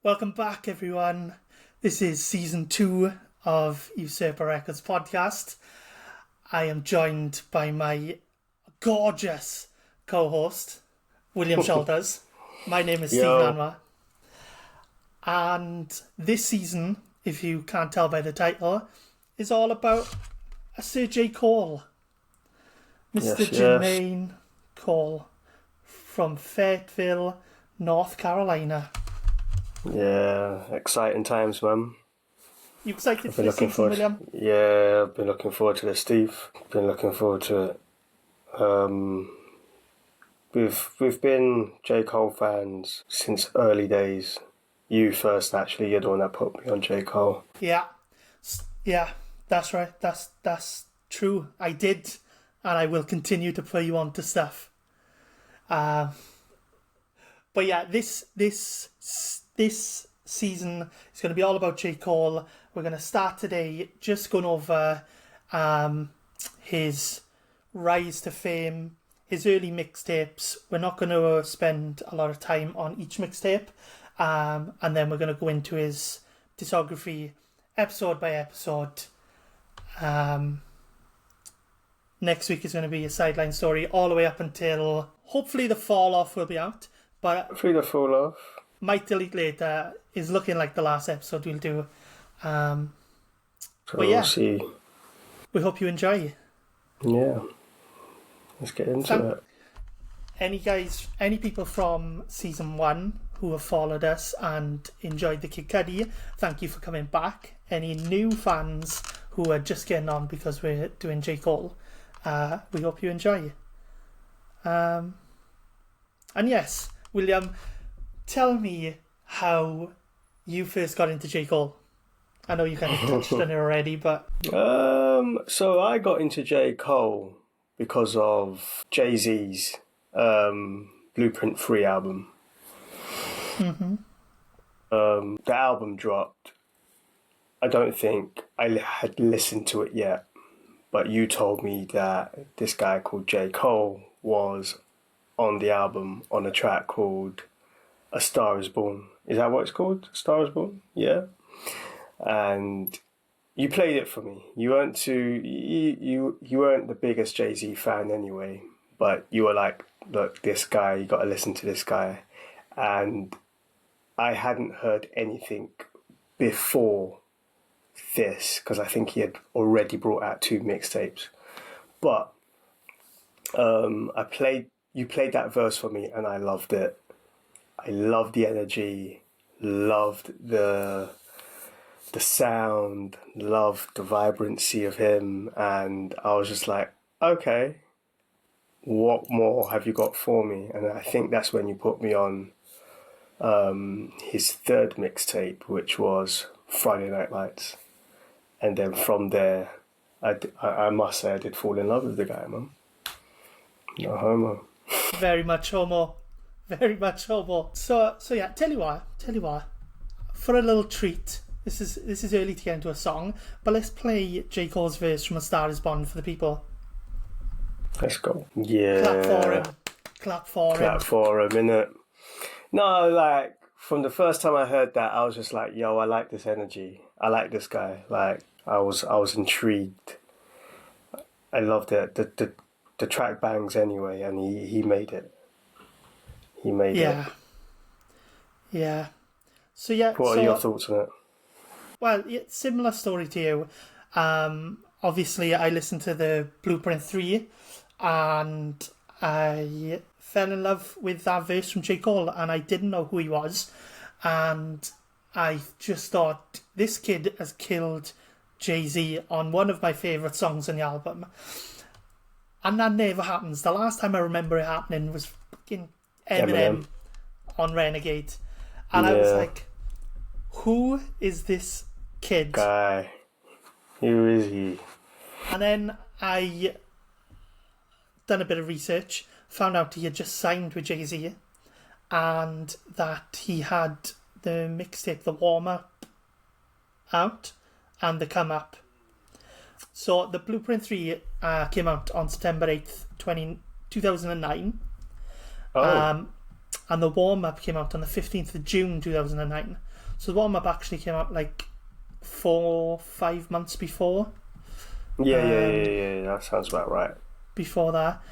Welcome back, everyone. This is season 2 of Usurper Records podcast. I am joined by my gorgeous co-host, William Shelters. My name is Steve Lanwa. And this season, if you can't tell by the title, is all about a Sir J. Cole. Mr. Jermaine Cole from Fayetteville, North Carolina. Yeah, exciting times, man. You excited for this season, William? Yeah, I've been looking forward to this, Steve. Been looking forward to it. We've been J. Cole fans since early days. You first, actually. You're the one that put me on J. Cole. Yeah, that's right. That's true. I did, and I will continue to put you on to stuff. But yeah, this season is going to be all about J. Cole. We're going to start today just going over his rise to fame, his early mixtapes. We're not going to spend a lot of time on each mixtape, and then we're going to go into his discography episode by episode. Next week is going to be a sideline story all the way up until hopefully the fall off will be out. But hopefully the fall off. Might delete later is looking like the last episode we'll do. So but yeah, we'll see. We hope you enjoy. Yeah. Let's get into it. Any people from season 1 who have followed us and enjoyed the Kid Cudi, thank you for coming back. Any new fans who are just getting on because we're doing J. Cole, we hope you enjoy. And yes, William, tell me how you first got into J. Cole. I know you kind of touched on it already, but... So I got into J. Cole because of Jay-Z's Blueprint 3 album. Mm-hmm. The album dropped. I don't think I had listened to it yet, but you told me that this guy called J. Cole was on the album on a track called A Star Is Born. Is that what it's called? A Star Is Born? Yeah. And you played it for me. You weren't you weren't the biggest Jay-Z fan anyway, but you were like, look, this guy, you got to listen to this guy. And I hadn't heard anything before this because I think he had already brought out 2 mixtapes. But you played that verse for me and I loved it. I loved the energy, loved the sound, loved the vibrancy of him, and I was just like, okay, what more have you got for me? And I think that's when you put me on his 3rd mixtape, which was Friday Night Lights. And then from there, I must say I did fall in love with the guy, man. No homo. Very much homo. Very much homo. So yeah, tell you what. For a little treat, this is early to get into a song, but let's play J. Cole's verse from A Star Is Born for the people. Let's go. Yeah. Clap for him. Clap for him, innit? No, like, from the first time I heard that, I was just like, yo, I like this energy. I like this guy. Like, I was intrigued. I loved it. The track bangs anyway, and he made it. He made it. Yeah. So yeah. What are your thoughts on it? Well, similar story to you. Obviously, I listened to the Blueprint 3, and I fell in love with that verse from J. Cole, and I didn't know who he was, and I just thought this kid has killed Jay-Z on one of my favourite songs on the album. And that never happens. The last time I remember it happening was fucking Eminem on Renegade. And I was like, who is this kid? Guy. Who is he? And then I done a bit of research, found out he had just signed with Jay-Z, and that he had the mixtape The Warm Up out and The Come Up. So the Blueprint 3 came out on September 8th, 2009. Oh. And the warm-up came out on the 15th of June 2009. So the warm-up actually came out like 4-5 months before. Yeah. That sounds about right. Before that.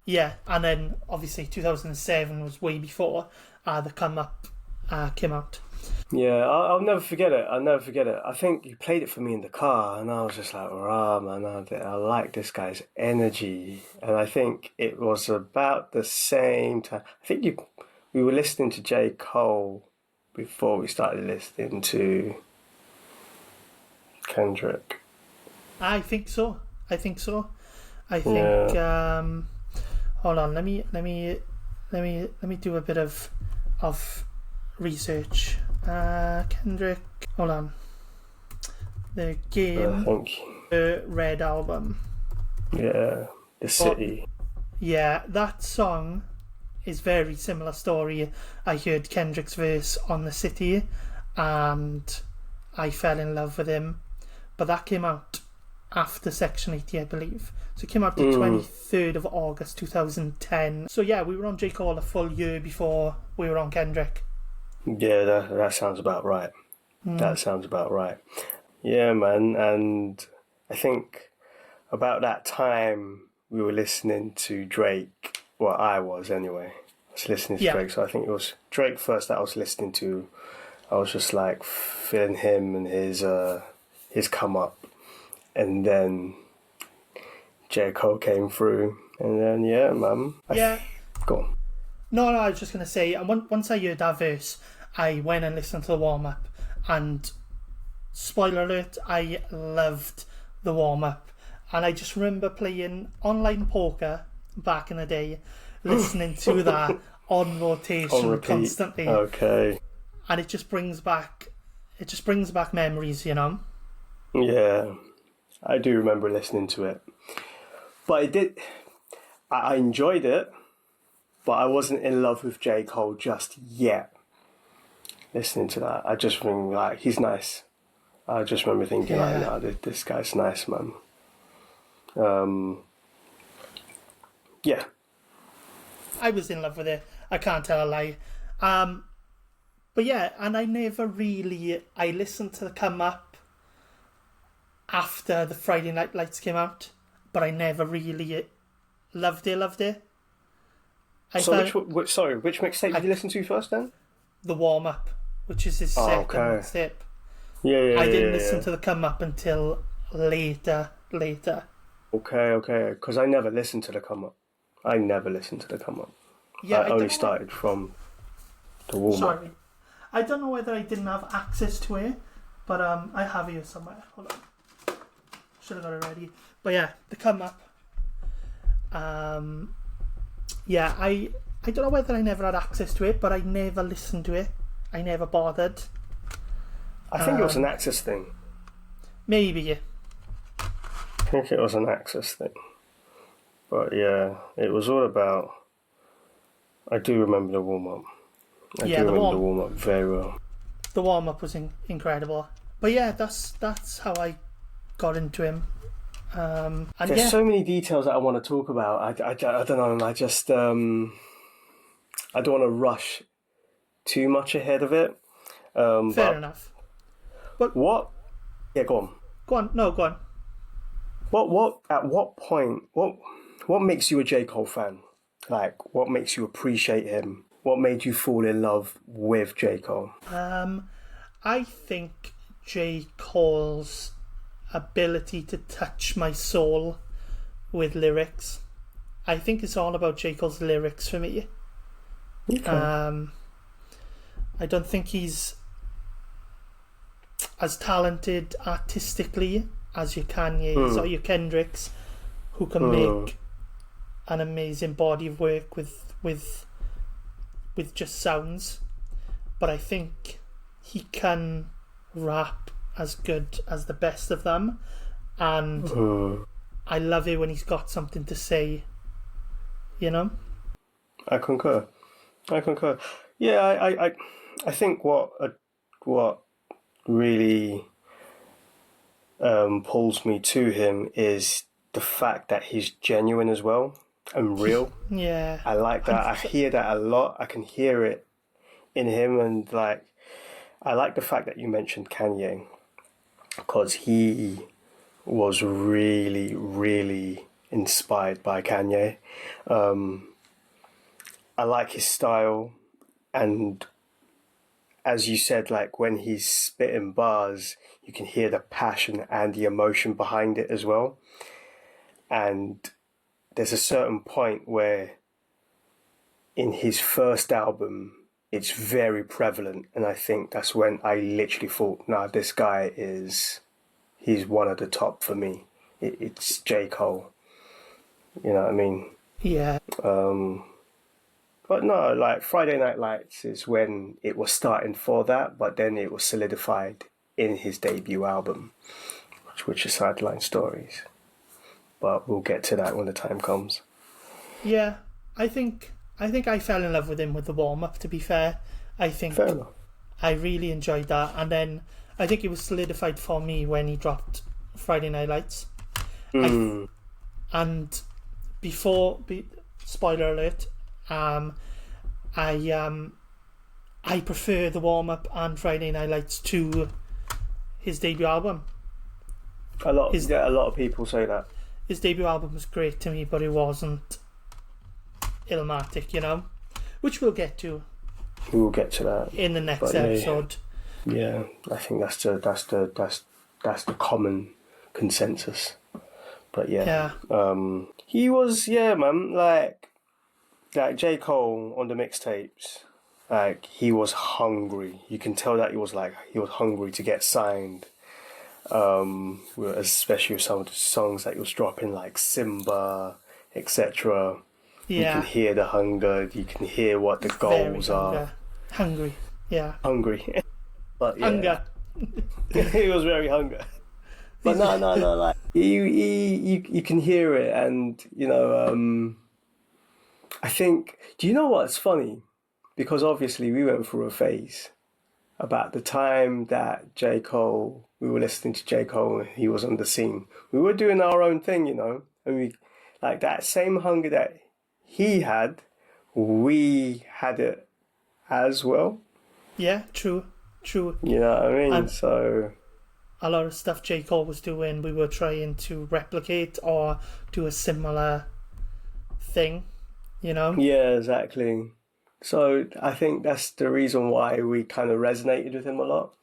Yeah, and then obviously 2007 was way before the Come Up came out. Yeah, I'll never forget it. I'll never forget it. I think you played it for me in the car, and I was just like, rah, man, I like this guy's energy. And I think it was about the same time. I think we were listening to J. Cole before we started listening to Kendrick. I think so. I think Yeah. hold on, let me do a bit of research. Kendrick, hold on. The Game, Thank you. the Red Album. Yeah, The City. Yeah, that song is very similar story. I heard Kendrick's verse on The City and I fell in love with him. But that came out after Section 80, I believe. So it came out the 23rd of August 2010. So yeah, we were on J. Cole a full year before we were on Kendrick. Yeah, that sounds about right. That sounds about right. Yeah, man. And I think about that time we were listening to Drake. Well, I was anyway. I was listening to Drake. So I think it was Drake first that I was listening to. I was just like feeling him and his come up. And then J. Cole came through. And then, yeah, man. Go on. No, I was just going to say, once I heard that verse, I went and listened to the warm-up, and spoiler alert, I loved the warm-up. And I just remember playing online poker back in the day, listening to that on rotation constantly. Okay. And it just brings back memories, you know? Yeah, I do remember listening to it. But I enjoyed it, but I wasn't in love with J. Cole just yet. Listening to that, I just think like he's nice. I just remember thinking like, nah, this guy's nice, man. Yeah. I was in love with it. I can't tell a lie. But yeah, and I listened to the Come Up after the Friday Night Lights came out, but I never really loved it. Which mixtape did you listen to first then? The Warm Up, which is his second mixtape. Yeah. I didn't listen to the Come Up until later. Okay. Because I never listened to the Come Up. Yeah, I only started from the Warm Up. Sorry. I don't know whether I didn't have access to it, but I have it here somewhere. Hold on. Should have got it ready. But yeah, the Come Up. Yeah, I don't know whether I never had access to it, but I never listened to it. I never bothered. I think it was an access thing. Maybe. I think it was an access thing. But yeah, it was all about... I do remember the warm-up. I do remember the warm-up very well. The warm-up was incredible. But yeah, that's how I got into him. There's so many details that I want to talk about. I don't know. I just... I don't want to rush too much ahead of it. Fair enough. But what? Yeah, go on. Go on. No, go on. What? At what point? What makes you a J. Cole fan? Like, what makes you appreciate him? What made you fall in love with J. Cole? I think J. Cole's ability to touch my soul with lyrics. I think it's all about J. Cole's lyrics for me. Okay. I don't think he's as talented artistically as your Kanye's or your Kendricks, who can make an amazing body of work with just sounds. But I think he can rap as good as the best of them, and I love it when he's got something to say, you know? I concur. Yeah, I think what really pulls me to him is the fact that he's genuine as well and real. Yeah. I like that. I hear that a lot. I can hear it in him, and like I like the fact that you mentioned Kanye, because he was really, really inspired by Kanye. I like his style, and as you said, like when he's spitting bars, you can hear the passion and the emotion behind it as well. And there's a certain point where in his first album, it's very prevalent. And I think that's when I literally thought, nah, this guy he's one of the top for me. It's J. Cole. You know what I mean? Yeah. But no, like Friday Night Lights is when it was starting for that, but then it was solidified in his debut album, which is Sideline Stories. But we'll get to that when the time comes. Yeah, I think I fell in love with him with the warm up. To be fair, I think Fair enough. I really enjoyed that, and then I think it was solidified for me when he dropped Friday Night Lights. And spoiler alert, I prefer the warm up and Friday Night Lights to his debut album. A lot of people say that. His debut album was great to me, but it wasn't Illmatic, you know, which we'll get to. We will get to that in the next episode. Yeah, I think that's the common consensus. But yeah. He was man, like J. Cole on the mixtapes. Like he was hungry. You can tell that he was hungry to get signed. Especially with some of the songs that he was dropping, like Simba, etc. Yeah. You can hear the hunger. You can hear what the goals are. Hungry. Yeah. Hungry. But yeah. Hunger. He was very hungry. But no. Like you can hear it, and you know. I think. Do you know what's funny? Because obviously we went through a phase about the time that we were listening to J. Cole, and he was on the scene. We were doing our own thing, you know, and we like that same hunger that he had, we had it as well. Yeah, true. You know what I mean? And so a lot of stuff J. Cole was doing, we were trying to replicate or do a similar thing, you know? Yeah, exactly. So I think that's the reason why we kind of resonated with him a lot.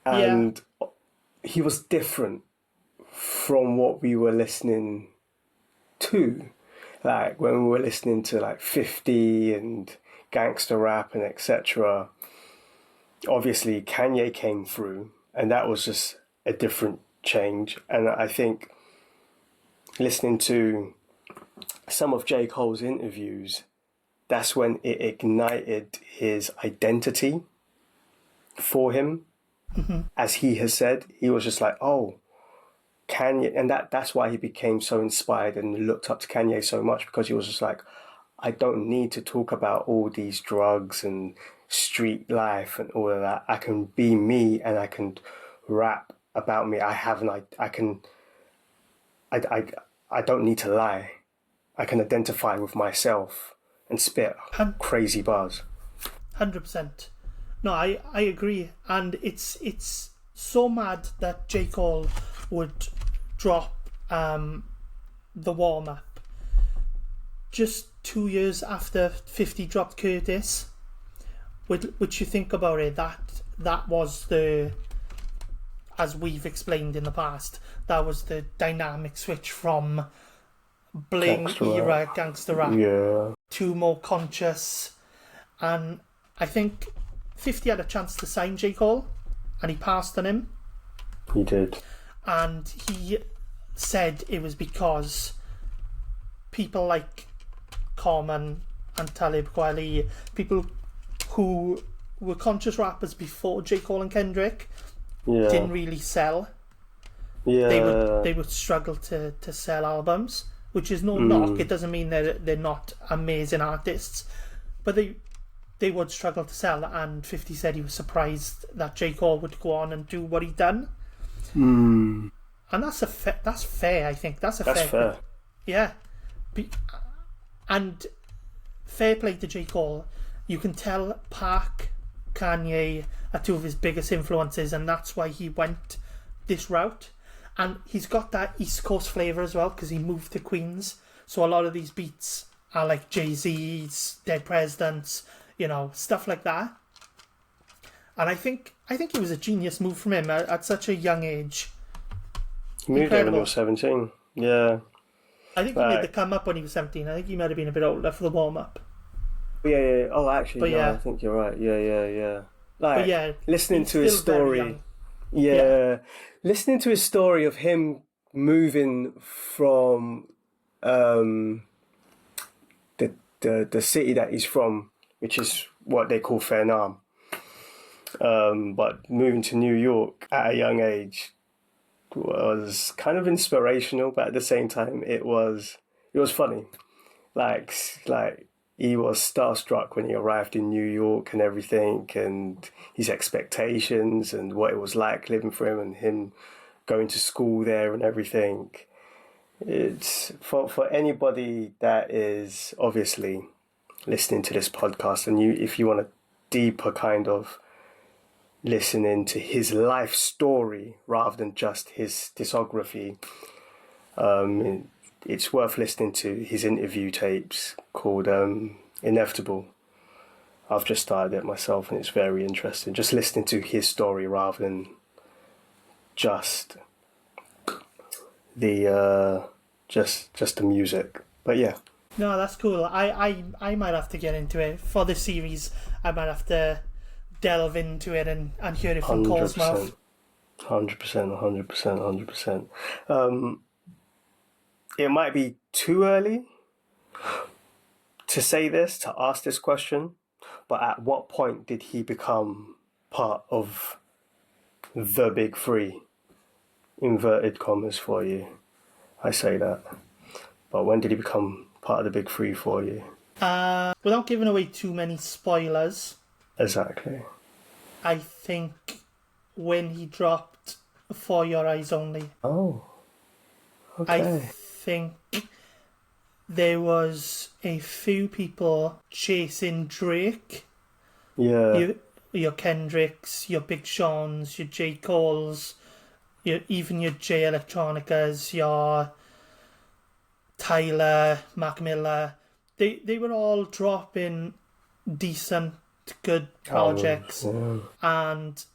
And he was different from what we were listening to. Like when we were listening to like 50 and gangster rap and etc. Obviously Kanye came through, and that was just a different change. And I think listening to some of J. Cole's interviews, that's when it ignited his identity for him. Mm-hmm. As he has said, he was just like, oh, Kanye. And that's why he became so inspired and looked up to Kanye so much, because he was just like, I don't need to talk about all these drugs and street life and all of that. I can be me, and I can rap about me. I don't need to lie. I can identify with myself and spit crazy bars. 100%. No, I agree. And it's so mad that J. Cole would drop the warm-up just 2 years after 50 dropped Curtis. Which you think about it, that was the, as we've explained in the past, that was the dynamic switch from bling era gangster rap to more conscious. And I think 50 had a chance to sign J. Cole, and he passed on him. He did. And he said it was because people like Common and Talib Kweli, people who were conscious rappers before J. Cole and Kendrick, didn't really sell. Yeah. They would struggle to sell albums, which is no knock. It doesn't mean that they're not amazing artists, but they would struggle to sell. And 50 said he was surprised that J. Cole would go on and do what he'd done. And that's fair. I think that's fair. Yeah. And fair play to J. Cole. You can tell Park Kanye are two of his biggest influences, and that's why he went this route. And he's got that East Coast flavour as well, because he moved to Queens. So a lot of these beats are like Jay-Z's, Dead Presidents, stuff like that. And I think it was a genius move from him at such a young age. He moved there when he was 17. Yeah. I think he made the come up when he was 17. I think he might have been a bit older for the warm up. Yeah. Oh, actually, I think you're right. Yeah. Like, listening to his story. Listening to his story of him moving from the city that he's from, which is what they call Fairnam, but moving to New York at a young age was kind of inspirational, but at the same time it was funny. Like he was starstruck when he arrived in New York and everything, and his expectations and what it was like living for him and him going to school there and everything. It's for anybody that is obviously listening to this podcast, and if you want a deeper kind of listening to his life story rather than just his discography, it's worth listening to his interview tapes called Inevitable. I've just started it myself and it's very interesting, just listening to his story rather than just the just the music. But yeah. No, that's cool. I might have to get into it for this series. I might have to delve into it and hear it from Cole's mouth. 100%. It might be too early to say this, to ask this question, but at what point did he become part of the big three? Inverted commas for you. I say that. But when did he become part of the big three for you? Without giving away too many spoilers. Exactly. I think when he dropped For Your Eyes Only. Oh. Okay. I think there was a few people chasing Drake. Yeah. Your Kendricks, your Big Sean's, your J. Cole's, even your J Electronicas, your Tyler, Mac Miller. They were all dropping decent, good projects. And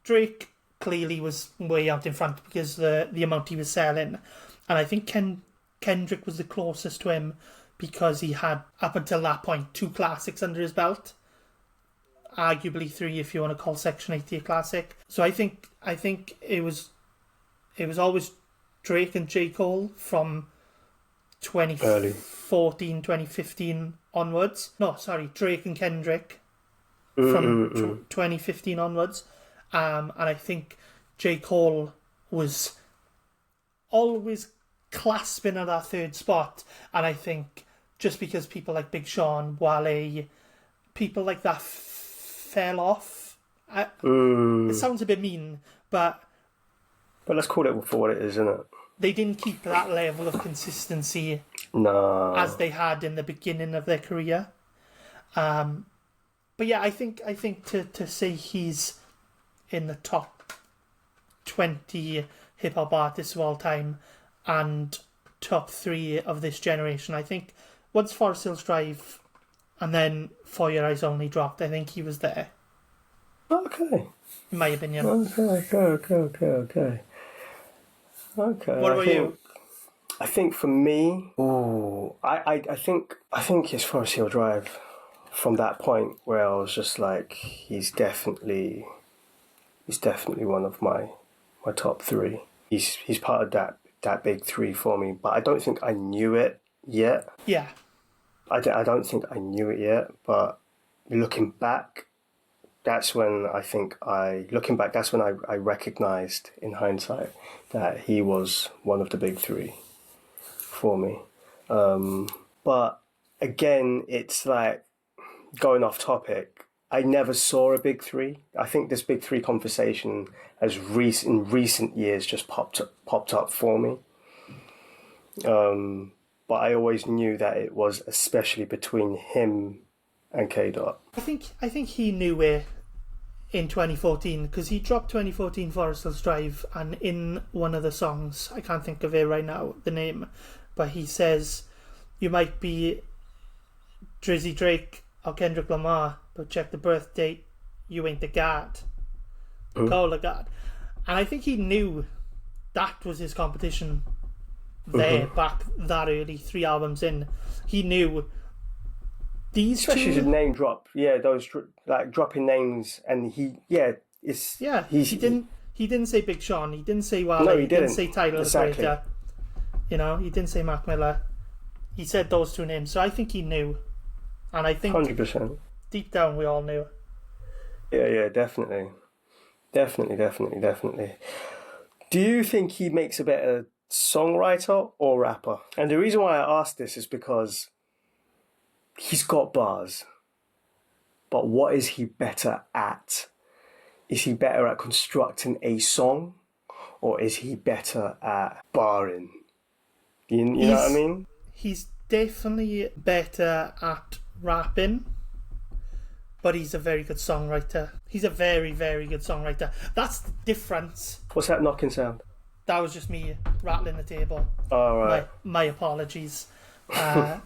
Drake clearly was way out in front because the amount he was selling. And I think Kendrick was the closest to him because he had, up until that point, 2 classics under his belt. Arguably 3 if you want to call Section 80 a classic. So I think it was always Drake and J. Cole from 2014, 2015 onwards. No, sorry, Drake and Kendrick from 2015 onwards. And I think J. Cole was always clasping at that 3rd spot. And I think just because people like Big Sean, Wale, people like that fell off. It sounds a bit mean, but let's call it for what it is, isn't it? They didn't keep that level of consistency as they had in the beginning of their career. But yeah, I think to say he's in the top 20 hip hop artists of all time and top 3 of this generation, I think once Forest Hills Drive and then For Your Eyes Only dropped, I think he was there. Okay. In my opinion. Okay. What about you? I think for me, I think it's Forest Hill Drive. From that point where I was just like, he's definitely one of my top 3. He's part of that big 3 for me, but I don't think I knew it yet. Yeah. I don't think I knew it yet, but looking back, that's when I recognized in hindsight that he was one of the big 3 for me. But again, it's like going off topic. I never saw a big 3. I think this big 3 conversation has in recent years just popped up for me. But I always knew that it was especially between him and K. Dot. I think he knew it in 2014, because he dropped 2014 Forest Hills Drive, and in one of the songs, I can't think of it right now, the name, but he says, you might be Drizzy Drake or Kendrick Lamar, but check the birth date, you ain't the God. Call the God. And I think he knew that was his competition there back that early, 3 albums in. He knew these especially two... the name drop, those like dropping names, and he didn't say Big Sean, he didn't say Wale, no, he didn't say Tyler exactly. the Creator, he didn't say Mac Miller. He said those two names, so I think he knew, and I think 100%. deep down we all knew. Yeah, definitely. Do you think he makes a better songwriter or rapper? And the reason why I ask this is because he's got bars, but what is he better at? Is he better at constructing a song, or is he better at barring? You know what I mean? He's definitely better at rapping, but he's a very good songwriter. He's a very, very good songwriter. That's the difference. What's that knocking sound? That was just me rattling the table. All right. My apologies. He's a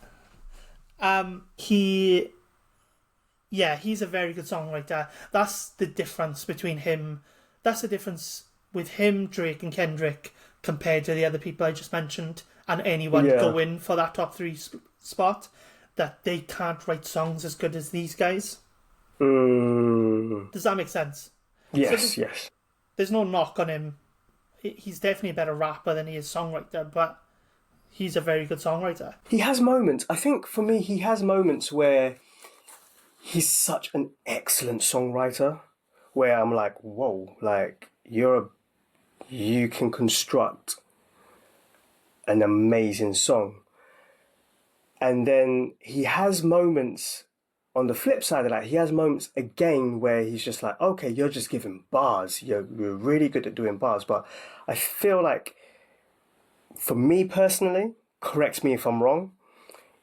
very good songwriter. That's the difference between him. That's the difference with him, Drake, and Kendrick compared to the other people I just mentioned, and anyone going for that top 3 spot. That they can't write songs as good as these guys. Does that make sense? Yes, yes. There's no knock on him. He's definitely a better rapper than he is songwriter, but he's a very good songwriter. He has moments. I think for me, he has moments where he's such an excellent songwriter, where I'm like, whoa, like you can construct an amazing song. And then he has moments on the flip side of that, he has moments again where he's just like, okay, you're just giving bars. You're really good at doing bars. But I feel like, for me personally, correct me if I'm wrong,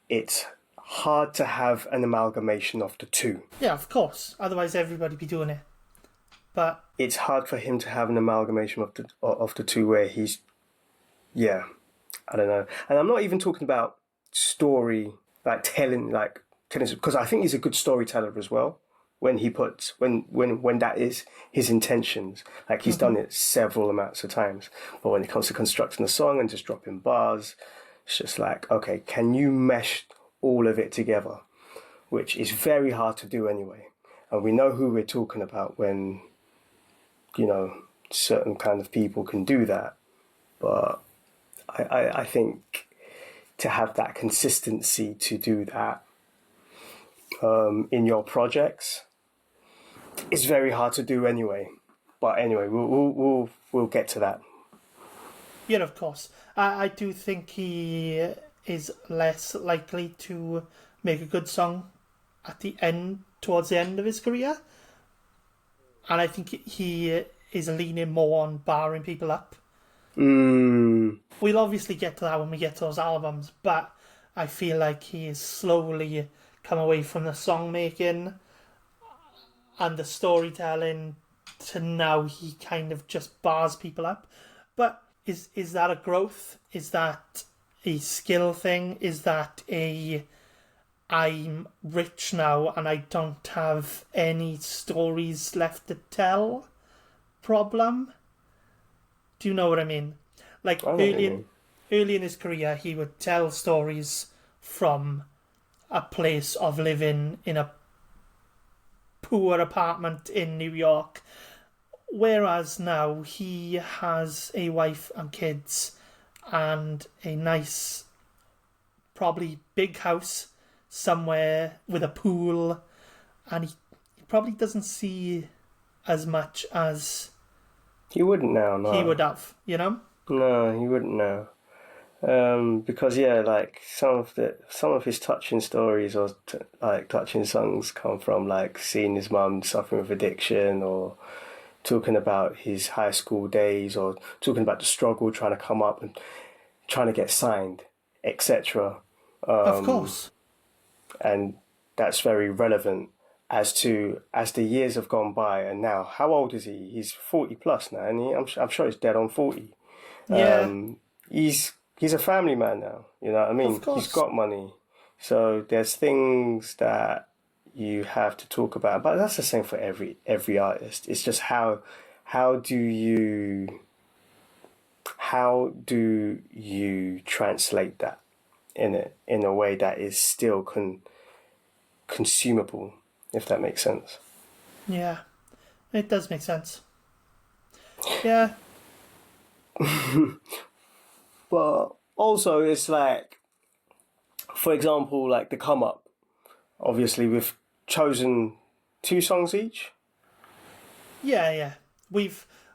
it's hard to have an amalgamation of the two. Yeah, of course. Otherwise, everybody be doing it. But it's hard for him to have an amalgamation of the two where he's, I don't know. And I'm not even talking about story, like telling, because I think he's a good storyteller as well. When he puts when that is his intentions, like he's done it several amounts of times. But when it comes to constructing a song and just dropping bars, it's just like, okay, can you mesh all of it together? Which is very hard to do anyway. And we know who we're talking about when, certain kind of people can do that. But I think to have that consistency to do that in your projects is very hard to do anyway. But anyway, we'll get to that. Yeah, of course. I do think he is less likely to make a good song towards the end of his career. And I think he is leaning more on barring people up. We'll obviously get to that when we get to those albums, but I feel like he is slowly come away from the song making and the storytelling to now he kind of just bars people up. But is that a growth? Is that a skill thing? Is that I'm rich now and I don't have any stories left to tell problem? Do you know what I mean? Like early in his career, he would tell stories from a place of living in a poor apartment in New York, whereas now he has a wife and kids and a nice, probably big house somewhere with a pool, and he probably doesn't see as much as he wouldn't now. No, he would have, No, he wouldn't now. Because like some of his touching stories or touching songs come from like seeing his mum suffering with addiction, or talking about his high school days, or talking about the struggle trying to come up and trying to get signed, etc. Of course. And that's very relevant. as the years have gone by, and now how old is he? He's 40 plus now, and I'm sure he's dead on 40. Yeah, He's a family man now. You know what I mean? of course. He's got money, so there's things that you have to talk about. But that's the same for every artist. It's just how do you translate that in a way that is still consumable, if that makes sense. Yeah, it does make sense. Yeah. But also, it's like, for example, like the come up. Obviously, we've chosen 2 songs each. Yeah. We're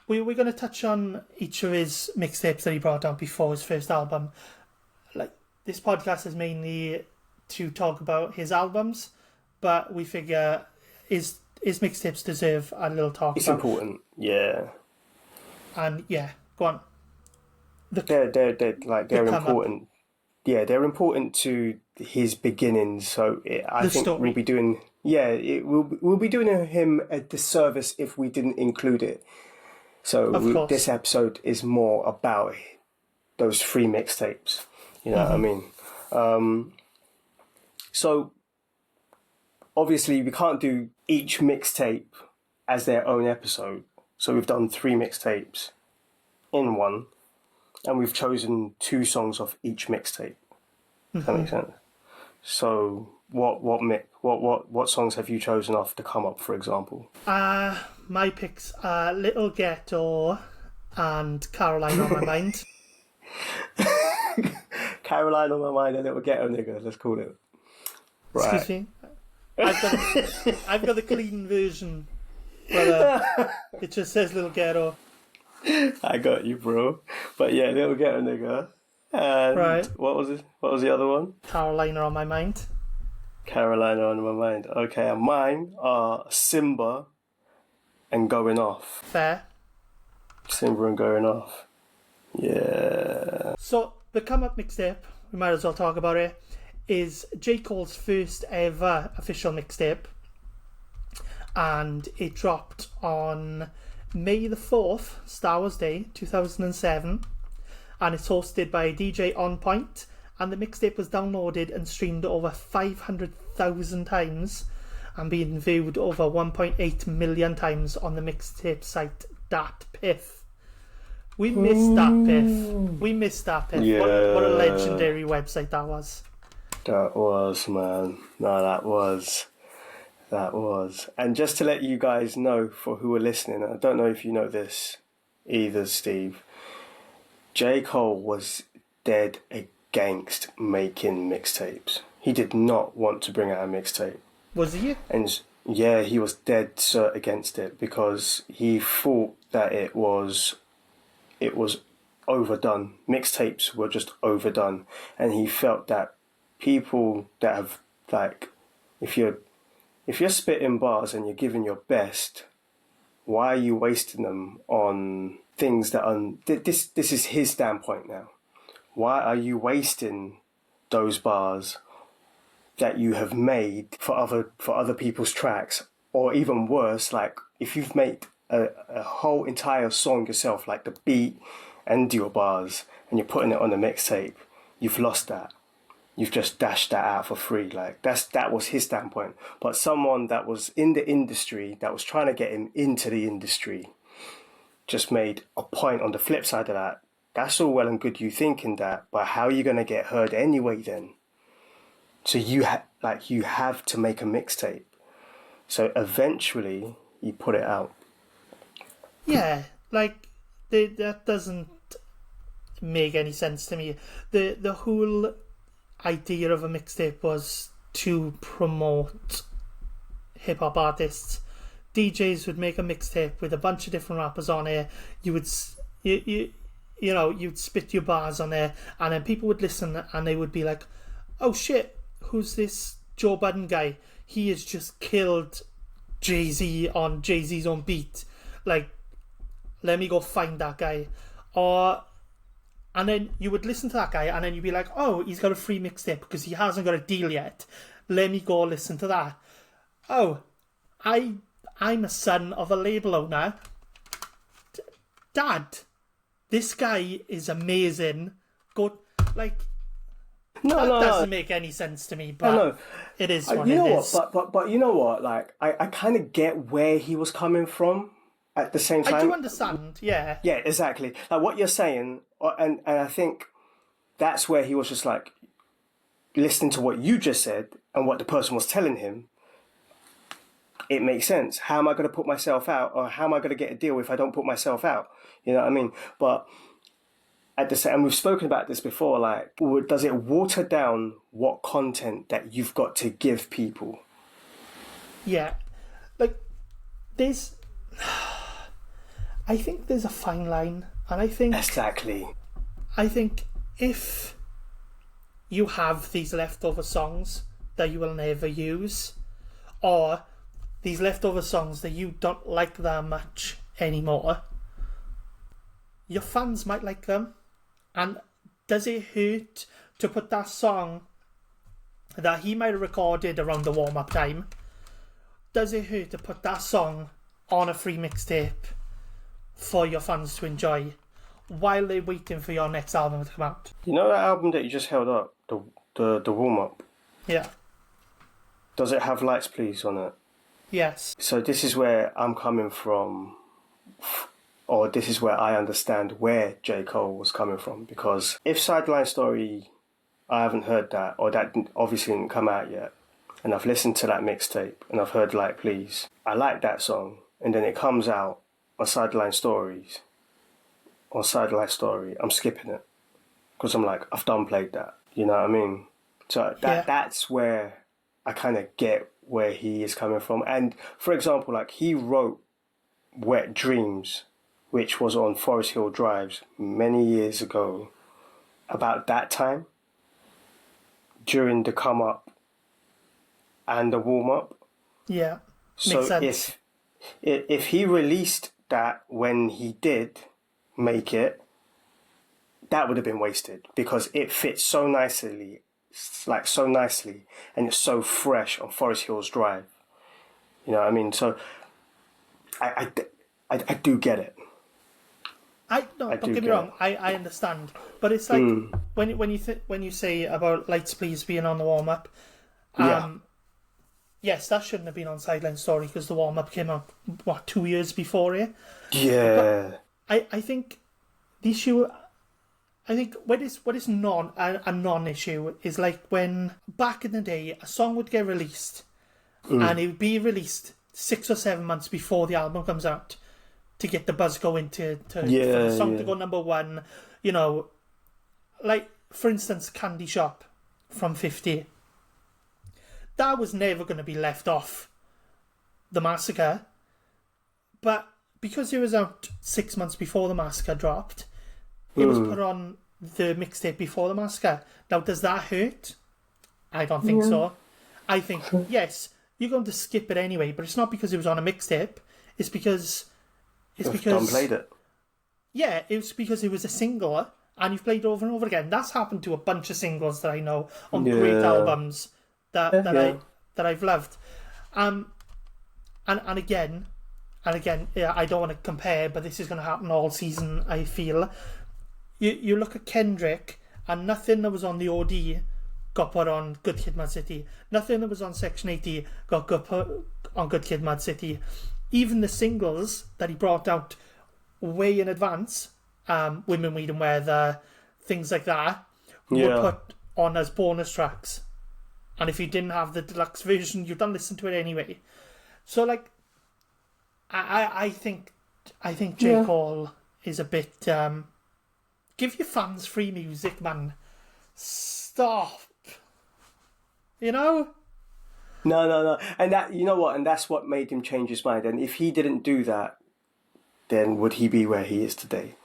going to touch on each of his mixtapes that he brought out before his first album. Like, this podcast is mainly to talk about his albums, but we figure his mixtapes deserve a little talk. It's important, yeah. And yeah, go on. They're important. Yeah, they're important to his beginnings. So I think story. we'll be doing. Yeah, we'll be doing him a disservice if we didn't include it. So this episode is more about those 3 mixtapes. You know what I mean? So obviously we can't do each mixtape as their own episode. So we've done 3 mixtapes in one, and we've chosen 2 songs off each mixtape. Does that make sense? So what songs have you chosen off the come up, for example? My picks are Little Ghetto and Caroline on My Mind. Caroline on My Mind and Little Ghetto Nigga, let's call it. Right. Excuse me? I've got the clean version, but it just says Little Ghetto. I got you, bro. But yeah, Little Ghetto Nigga. And right. What was it? What was the other one? Carolina on My Mind. Carolina on My Mind. Okay, and mine are Simba and Going Off. Fair. Simba and Going Off. Yeah. So, the come up mixtape, we might as well talk about it, is J. Cole's first ever official mixtape. And it dropped on May the 4th, Star Wars Day, 2007. And it's hosted by DJ On Point. And the mixtape was downloaded and streamed over 500,000 times and being viewed over 1.8 million times on the mixtape site DatPiff. We missed DatPiff. We missed DatPiff. Yeah. What a legendary website that was. That was, man. No, that was. And just to let you guys know, for who are listening, I don't know if you know this either, Steve, J. Cole was dead against making mixtapes. He did not want to bring out a mixtape. Was he? And yeah, he was dead set against it because he thought that it was overdone. Mixtapes were just overdone, and he felt that people that have, like, if you're spitting bars and you're giving your best, why are you wasting them on things that are... This is his standpoint now. Why are you wasting those bars that you have made for other people's tracks? Or even worse, like, if you've made a whole entire song yourself, like the beat and your bars, and you're putting it on a mixtape, you've lost that. You've just dashed that out for free. Like, that was his standpoint. But someone that was in the industry, that was trying to get him into the industry, just made a point on the flip side of that. That's all well and good you thinking that, but how are you going to get heard anyway then? So you have to make a mixtape. So eventually you put it out. Yeah, like that doesn't make any sense to me. The whole idea of a mixtape was to promote hip hop artists. DJs would make a mixtape with a bunch of different rappers on it. You'd spit your bars on there, and then people would listen and they would be like, "Oh shit, who's this Joe Budden guy? He has just killed Jay-Z on Jay-Z's own beat. Like, let me go find that guy." And then you would listen to that guy and then you'd be like, "Oh, he's got a free mixtape because he hasn't got a deal yet. Let me go listen to that. Oh, I'm a son of a label owner. Dad, this guy is amazing. Go, like, that doesn't make any sense to me, but it is what you know it what? is. But you know what? Like, I kind of get where he was coming from at the same time. I do understand, yeah. Yeah, exactly. Like what you're saying, and I think that's where he was just like listening to what you just said and what the person was telling him. It makes sense. How am I going to put myself out, or how am I going to get a deal if I don't put myself out? You know what I mean? But at the same, and we've spoken about this before. Like, does it water down what content that you've got to give people? Yeah, like there's. I think there's a fine line, and I think if you have these leftover songs that you will never use, or these leftover songs that you don't like that much anymore, your fans might like them. And does it hurt to put that song that he might have recorded around the warm-up time, does it hurt to put that song on a free mixtape for your fans to enjoy while they're waiting for your next album to come out? You know that album that you just held up, the warm-up? Yeah. Does it have Lights Please on it? Yes. So this is where I'm coming from, or this is where I understand where J. Cole was coming from, because if Sideline Story, I haven't heard that, or that obviously didn't come out yet, and I've listened to that mixtape, and I've heard Light Please, I like that song, and then it comes out on Sideline Story, I'm skipping it, because I'm like, I've done played that, you know what I mean? So that's where I kind of get where he is coming from. And for example, like he wrote Wet Dreams, which was on Forest Hill Drives many years ago, about that time, during the come up and the warm up. Yeah, so makes sense. If he released that when he did make it, that would have been wasted, because it fits so nicely, and it's so fresh on Forest Hills Drive. You know what I mean? So I do get it. Don't get me wrong. I understand, but it's like when you say about Lights Please being on the warm up. Yes, that shouldn't have been on Sideline Story because the warm up came out 2 years before it. Yeah. But I think the issue. I think what is a non-issue is like when back in the day a song would get released and it would be released 6 or 7 months before the album comes out to get the buzz going for the song to go number one. You know, like for instance, Candy Shop from 50. That was never going to be left off the Massacre, but because it was out 6 months before the Massacre dropped, it was put on the mixtape before the Massacre. Now, does that hurt? I don't think so. I think, yes, you're going to skip it anyway, but it's not because it was on a mixtape. It's because Done played it. Yeah, it was because it was a single, and you've played it over and over again. That's happened to a bunch of singles that I know on great albums that I've loved. And again, yeah, I don't want to compare, but this is going to happen all season, I feel. You look at Kendrick, and nothing that was on the OD got put on Good Kid, Mad City. Nothing that was on Section 80 got put on Good Kid, Mad City. Even the singles that he brought out way in advance, Women, Weed and Weather, things like that, were put on as bonus tracks. And if you didn't have the deluxe version, you don't listen to it anyway. So, like, I think J. Cole is a bit... give your fans free music, man. Stop. You know? No. And that, you know what? And that's what made him change his mind. And if he didn't do that, then would he be where he is today?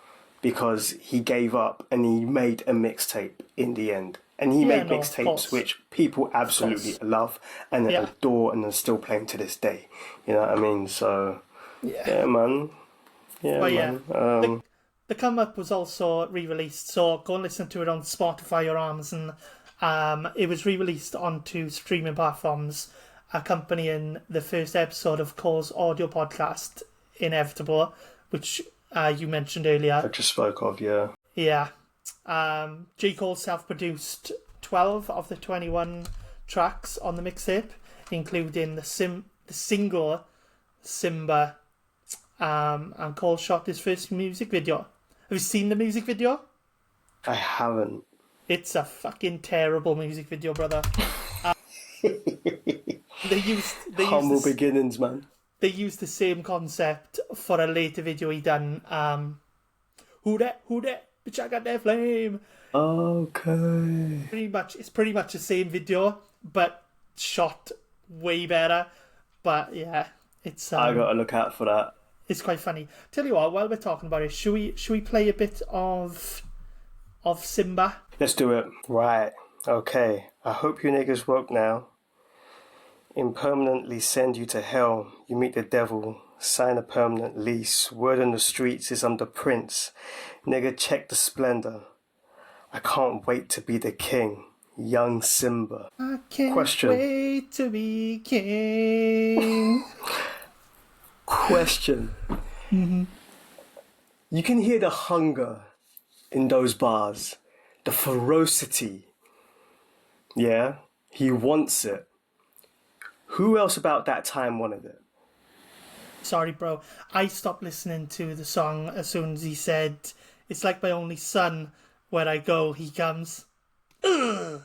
Because he gave up and he made a mixtape in the end. And he made mixtapes which people absolutely love and adore and are still playing to this day. You know what I mean? So, yeah man. The Come Up was also re-released, so go and listen to it on Spotify or Amazon. It was re-released onto streaming platforms accompanying the first episode of Cole's audio podcast, Inevitable, which you mentioned earlier. I just spoke of, yeah. Yeah. J. Cole self-produced 12 of the 21 tracks on the mixtape, including the single Simba, and Cole shot his first music video. Have you seen the music video? I haven't. It's a fucking terrible music video, brother. They used Humble beginnings, man. They used the same concept for a later video he done. Who that? Bitch, I got that flame. Okay. It's pretty much the same video, but shot way better. But yeah, it's. I gotta look out for that. It's quite funny. Tell you what, while we're talking about it, should we play a bit of Simba? Let's do it. Right. Okay. I hope you niggas woke now. Impermanently send you to hell. You meet the devil. Sign a permanent lease. Word on the streets is I'm the prince. Nigga, check the splendor. I can't wait to be the king. Young Simba. I can't wait to be king. Question. Mm-hmm. You can hear the hunger in those bars. The ferocity. Yeah? He wants it. Who else about that time wanted it? Sorry, bro. I stopped listening to the song as soon as he said, "It's like my only son. Where I go, he comes." Ugh.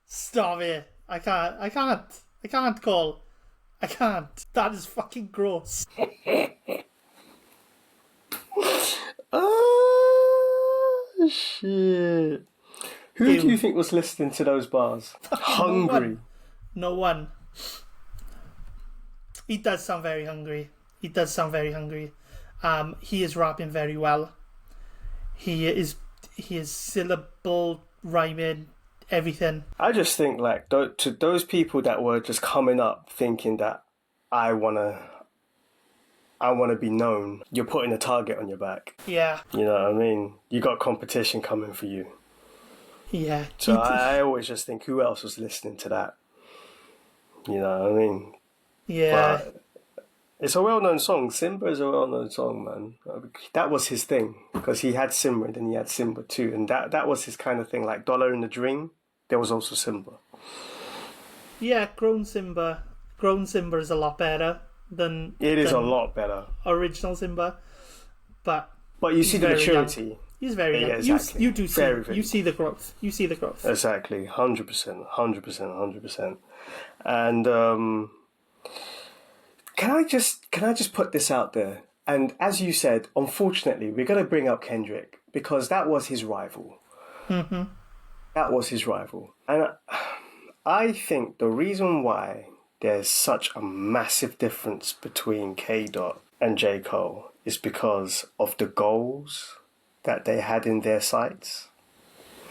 Stop it. I can't, Cole. I can't. That is fucking gross. Oh, shit. Who do you think was listening to those bars? Hungry. No one. He does sound very hungry. He is rapping very well. He is syllable rhyming, everything. I just think, like, to those people that were just coming up thinking that I wanna be known, you're putting a target on your back. Yeah. You know what I mean? You got competition coming for you. Yeah. So I always just think, who else was listening to that? You know what I mean? Yeah. But it's a well-known song. Simba is a well-known song, man. That was his thing, because he had Simba and then he had Simba too, and that was his kind of thing. Like Dollar in the Dream, there was also Simba. Yeah, Grown Simba is a lot better than... It is a lot better. Original Simba, but you see the maturity. Young. He's very young. Yeah, exactly. You do see, very you see the growth. Exactly, 100%. And can I just put this out there? And as you said, unfortunately, we're going to bring up Kendrick because that was his rival. Mm-hmm. That was his rival. And I think the reason why there's such a massive difference between K-Dot and J. Cole is because of the goals that they had in their sights.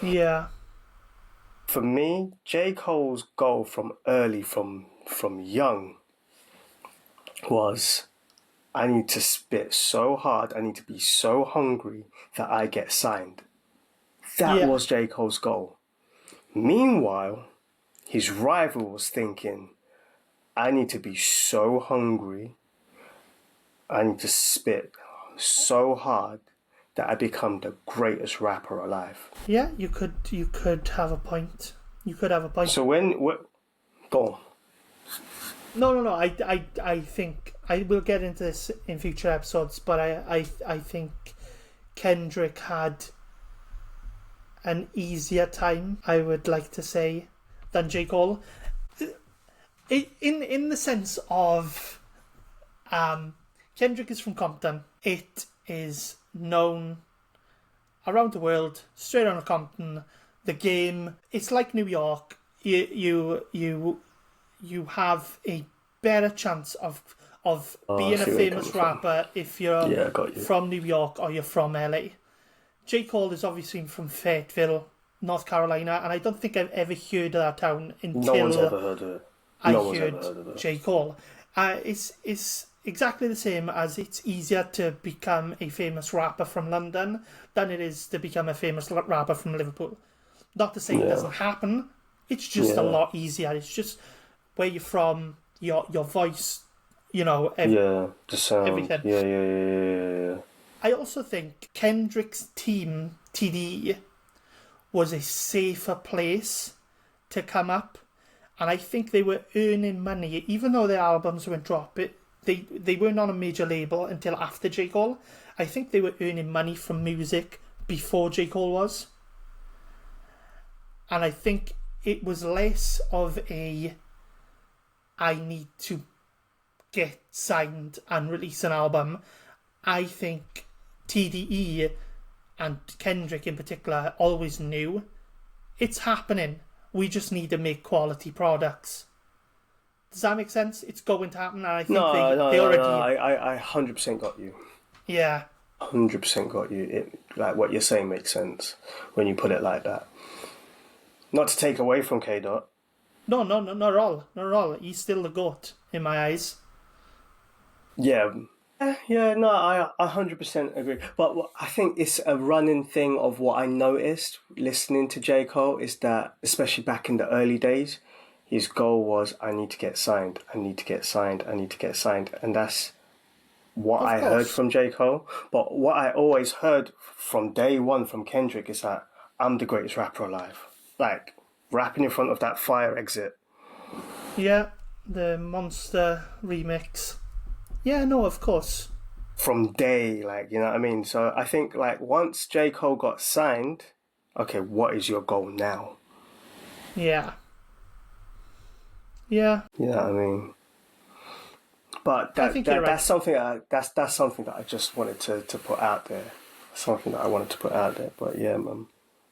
Yeah. For me, J. Cole's goal from young was, I need to spit so hard, I need to be so hungry that I get signed. That was J. Cole's goal. Meanwhile, his rival was thinking, I need to be so hungry, I need to spit so hard that I become the greatest rapper alive. Yeah, you could have a point. So go on. No. I think I will get into this in future episodes, but I think Kendrick had an easier time, I would like to say, than J. Cole. In the sense of Kendrick is from Compton. It is known around the world, straight out of Compton. The game, it's like New York. You have a better chance of being a famous rapper if you're from New York or you're from LA. J. Cole is obviously from Fayetteville, North Carolina, and I don't think I've ever heard of that town until no one's ever heard of it. I heard J. Cole. It's exactly the same as it's easier to become a famous rapper from London than it is to become a famous rapper from Liverpool. Not to say it doesn't happen, it's just a lot easier. It's just where you're from, your voice, you know, the sound. everything. Yeah. I also think Kendrick's team, TDE, was a safer place to come up. And I think they were earning money, even though their albums weren't dropping. They weren't on a major label until after J. Cole. I think they were earning money from music before J. Cole was. And I think it was less of a I need to get signed and release an album. I think TDE and Kendrick in particular always knew it's happening. We just need to make quality products. Does that make sense? It's going to happen, and I think they already... No, I 100% got you. Yeah. 100% got you. Like, what you're saying makes sense when you put it like that. Not to take away from K-Dot. No, not at all. Not at all. He's still the GOAT, in my eyes. Yeah, no, I 100% agree. But I think it's a running thing of what I noticed listening to J. Cole is that, especially back in the early days, his goal was, I need to get signed, I need to get signed, I need to get signed. And that's what I heard from J. Cole. But what I always heard from day one from Kendrick is that I'm the greatest rapper alive. Like, rapping in front of that fire exit. Yeah, the Monster remix. Yeah, no, of course. From day, like, you know what I mean? So I think, like, once J. Cole got signed, okay, what is your goal now? Yeah. Yeah. You know what I mean? But that's something that's something that I just wanted to put out there. Something that I wanted to put out there. But yeah, man.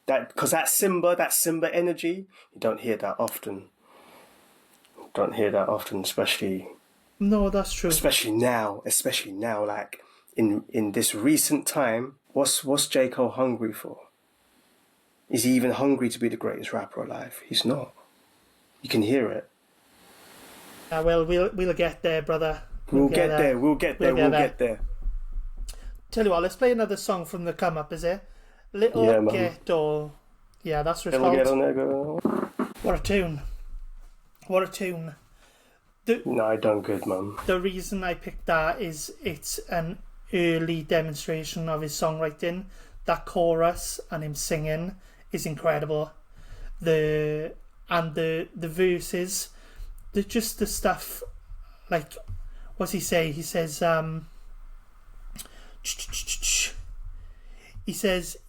Because that Simba energy, you don't hear that often. Especially... No, that's true. Especially now, like in this recent time, what's J. Cole hungry for? Is he even hungry to be the greatest rapper alive? He's not. You can hear it. Well, we'll get there, brother. We'll get there. Tell you what, let's play another song from the come up, is it? Little Ghetto. Yeah, that's what it's called. Get on there, go. What a tune. No, I done good, man. The reason I picked that is it's an early demonstration of his songwriting. That chorus and him singing is incredible. The verses, just the stuff, like, what's he say? He says,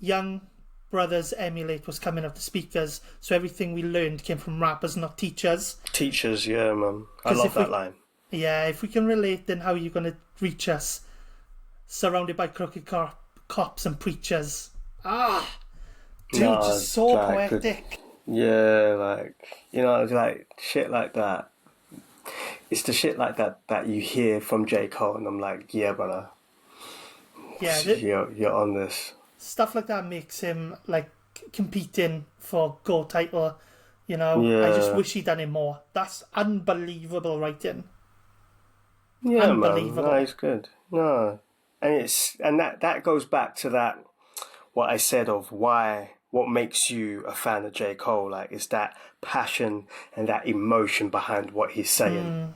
young brothers emulate what's coming off the speakers, so everything we learned came from rappers, not teachers. Teachers, yeah, man. I love that line. Yeah, if we can relate, then how are you going to reach us? Surrounded by crooked cops and preachers. Dude, just so poetic. Yeah, like, you know, like, shit like that. It's the shit like that you hear from J. Cole, and I'm like, yeah, brother. Yeah, you're on this. Stuff like that makes him, like, competing for GOAT title, you know. Yeah. I just wish he'd done it more. That's unbelievable writing. Yeah, unbelievable. Man. No, he's good. No. And that goes back to that, what I said of what makes you a fan of J. Cole, like, is that passion and that emotion behind what he's saying.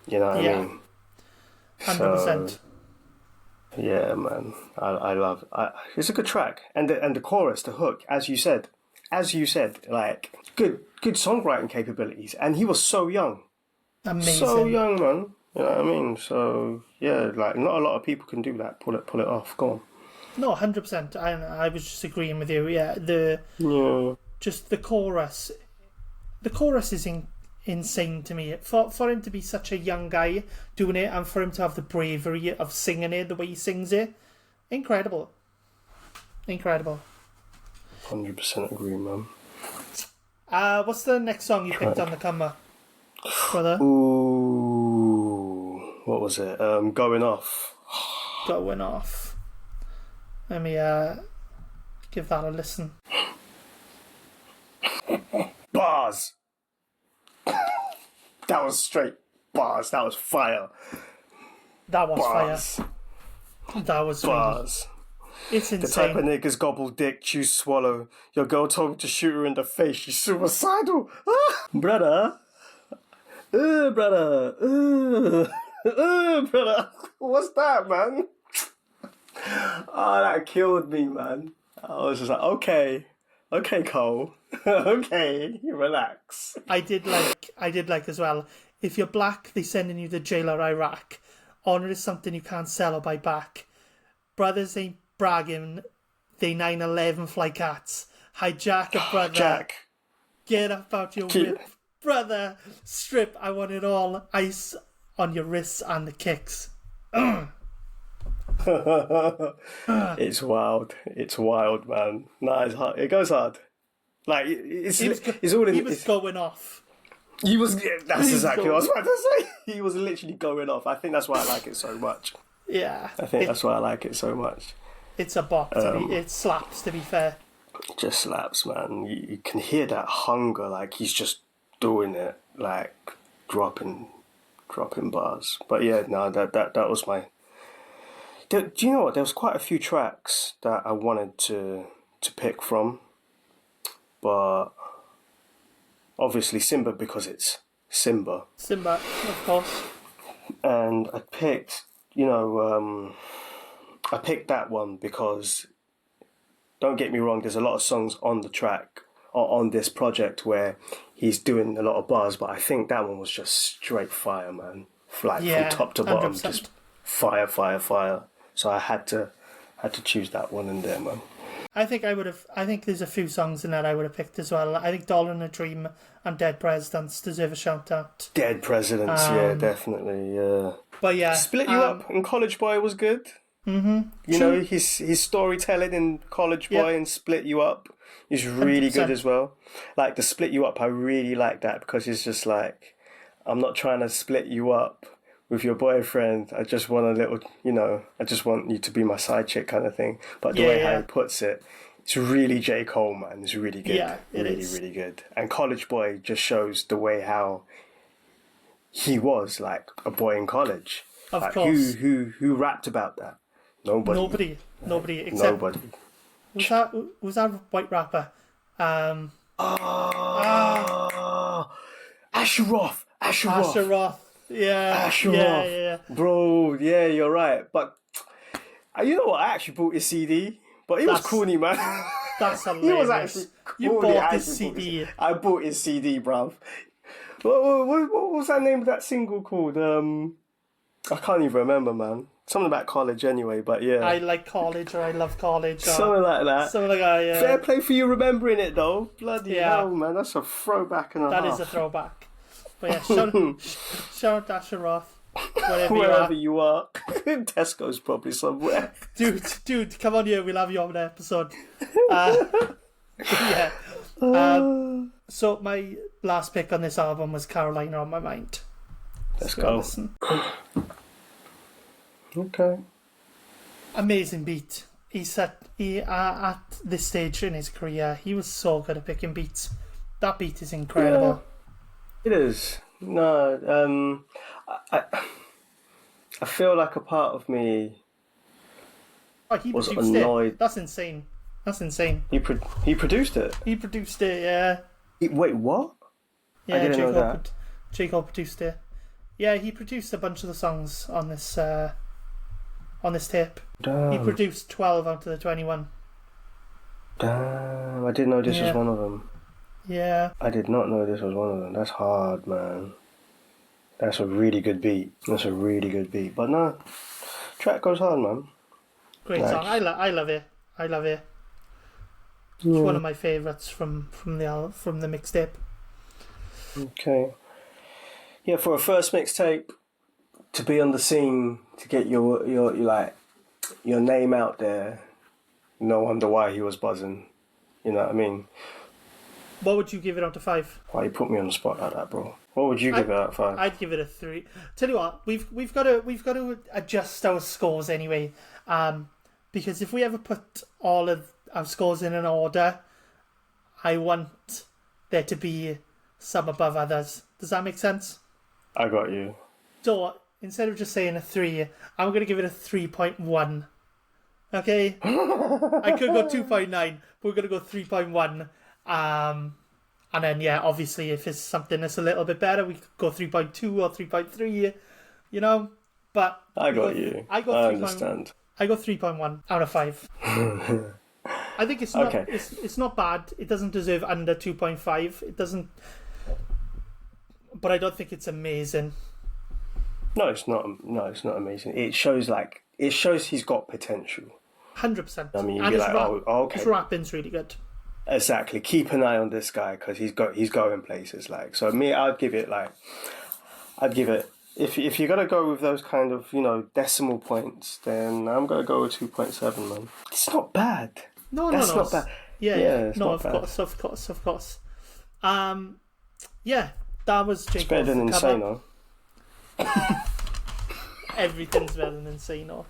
You know what I mean? 100%. Yeah, man, I love. It's a good track, and the chorus, the hook, as you said, like good songwriting capabilities, and he was so young, amazing, so young, man. You know what I mean? So yeah, like not a lot of people can do that. Pull it off. Go on. No, 100%. I was just agreeing with you. Yeah, just the chorus. The chorus is insane to me. For him to be such a young guy doing it, and for him to have the bravery of singing it the way he sings it, incredible. 100% agree, man. What's the next song you picked on the cover, brother? Ooh, what was it? Going Off. Going Off. Let me give that a listen. Bars. That was straight bars. That was fire. That was bars. Fire. That was bars. Really, it's insane. The type of niggas gobble dick, chew swallow. Your girl told me to shoot her in the face. She's suicidal. Brother, Brother. Brother. What's that, man? Oh, that killed me, man. I was just like, okay, Cole, okay, relax. I did like as well. If you're black, they sending you to jail or Iraq. Honor is something you can't sell or buy back. Brothers ain't bragging. They 9/11 fly cats. Hijack a brother. Jack. Get up out your whip. Brother, strip, I want it all. Ice on your wrists and the kicks. It's wild, man. No, it's hard. It goes hard. Like, it's all in... He was going off. He was... That's exactly what I was about to say. He was literally going off. I think that's why I like it so much. Yeah. I think that's why I like it so much. It's a bop. It slaps, to be fair. It just slaps, man. You can hear that hunger. Like, he's just doing it. Like, dropping bars. But yeah, no, that was my... Do you know what? There was quite a few tracks that I wanted to pick from, but obviously Simba, because it's Simba. Simba, of course. And I picked, I picked that one because, don't get me wrong, there's a lot of songs on the track, or on this project, where he's doing a lot of bars, but I think that one was just straight fire, man. Like, from top to bottom, 100%. just fire. So I had to choose that one in there, man. I think there's a few songs in that I would have picked as well. I think Dollar in a Dream and Dead Presidents deserve a shout out. Dead Presidents, yeah, definitely, yeah. But yeah. Split You Up and College Boy was good. Mm-hmm. You know, his storytelling in College Boy and Split You Up is really 100%. Good as well. Like, the Split You Up, I really like that, because it's just like, I'm not trying to split you up with your boyfriend. I just want a little, I just want you to be my side chick kind of thing. But the way how he puts it, it's really J. Cole, man. It's really good. Yeah, it is. Really good. And College Boy just shows the way how he was, like, a boy in college. Of course. Who rapped about that? Nobody. Nobody. Except, nobody. Was that a white rapper? Asheroth. Yeah. Asheroth. Yeah. Bro, yeah, you're right. But you know what? I actually bought his CD, but he was corny, man. That's hilarious. He was actually corny. You bought his CD. I bought his CD, bruv. What was that name of that single called? I can't even remember, man. Something about college anyway, but yeah. I like college, or I love college. Or something like that. Something like that, yeah. Fair play for you remembering it, though. Bloody hell, man. That's a throwback and a half. That is a throwback. But yeah, shout Asheroth. Wherever you are. Tesco's probably somewhere. Dude, come on here. We'll have you on an episode. Yeah. So my last pick on this album was Carolina on My Mind. Let's go. Listen. Okay. Amazing beat. At this stage in his career, he was so good at picking beats. That beat is incredible. Yeah, it is. No, I feel like a part of me was annoyed. That's insane. He produced it. He produced it. Yeah. Wait, what? Yeah, I didn't know that. Jacob produced it. Yeah, he produced a bunch of the songs on this tape. Damn. He produced 12 out of the 21. Damn, I didn't know this was one of them. Yeah. I did not know this was one of them. That's hard, man. That's a really good beat. But no, track goes hard, man. Great song. I love it. It's one of my favourites from the mixtape. Okay. Yeah, for a first mixtape, to be on the scene, to get your name out there, no wonder why he was buzzing. You know what I mean? What would you give it out of 5? Why you put me on the spot like that, bro? What would you give it out of 5? I'd give it a 3. Tell you what, we've got to adjust our scores anyway, because if we ever put all of our scores in an order, I want there to be some above others. Does that make sense? I got you. So instead of just saying a 3, I'm going to give it a 3.1. Okay? I could go 2.9, but we're going to go 3.1. And then, yeah, obviously, if it's something that's a little bit better, we could go 3.2 or 3.3, you know? But I got you. I understand. I got 3.1 out of 5. I think it's not Okay. it's not bad. It doesn't deserve under 2.5. It doesn't, but I don't think it's amazing. No, it's not. No, it's not amazing. It shows he's got potential. 100%. I mean, you'd and be like, okay. His rapping's really good. Exactly. Keep an eye on this guy because he's going places. Like, so me, I'd give it if you're gonna go with those kind of decimal points, then I'm gonna go with 2.7, man. It's not bad. That's not bad. Yeah. It's no, not bad. of course. Yeah, that was J. It's better than Insano. Everything's better than Insano.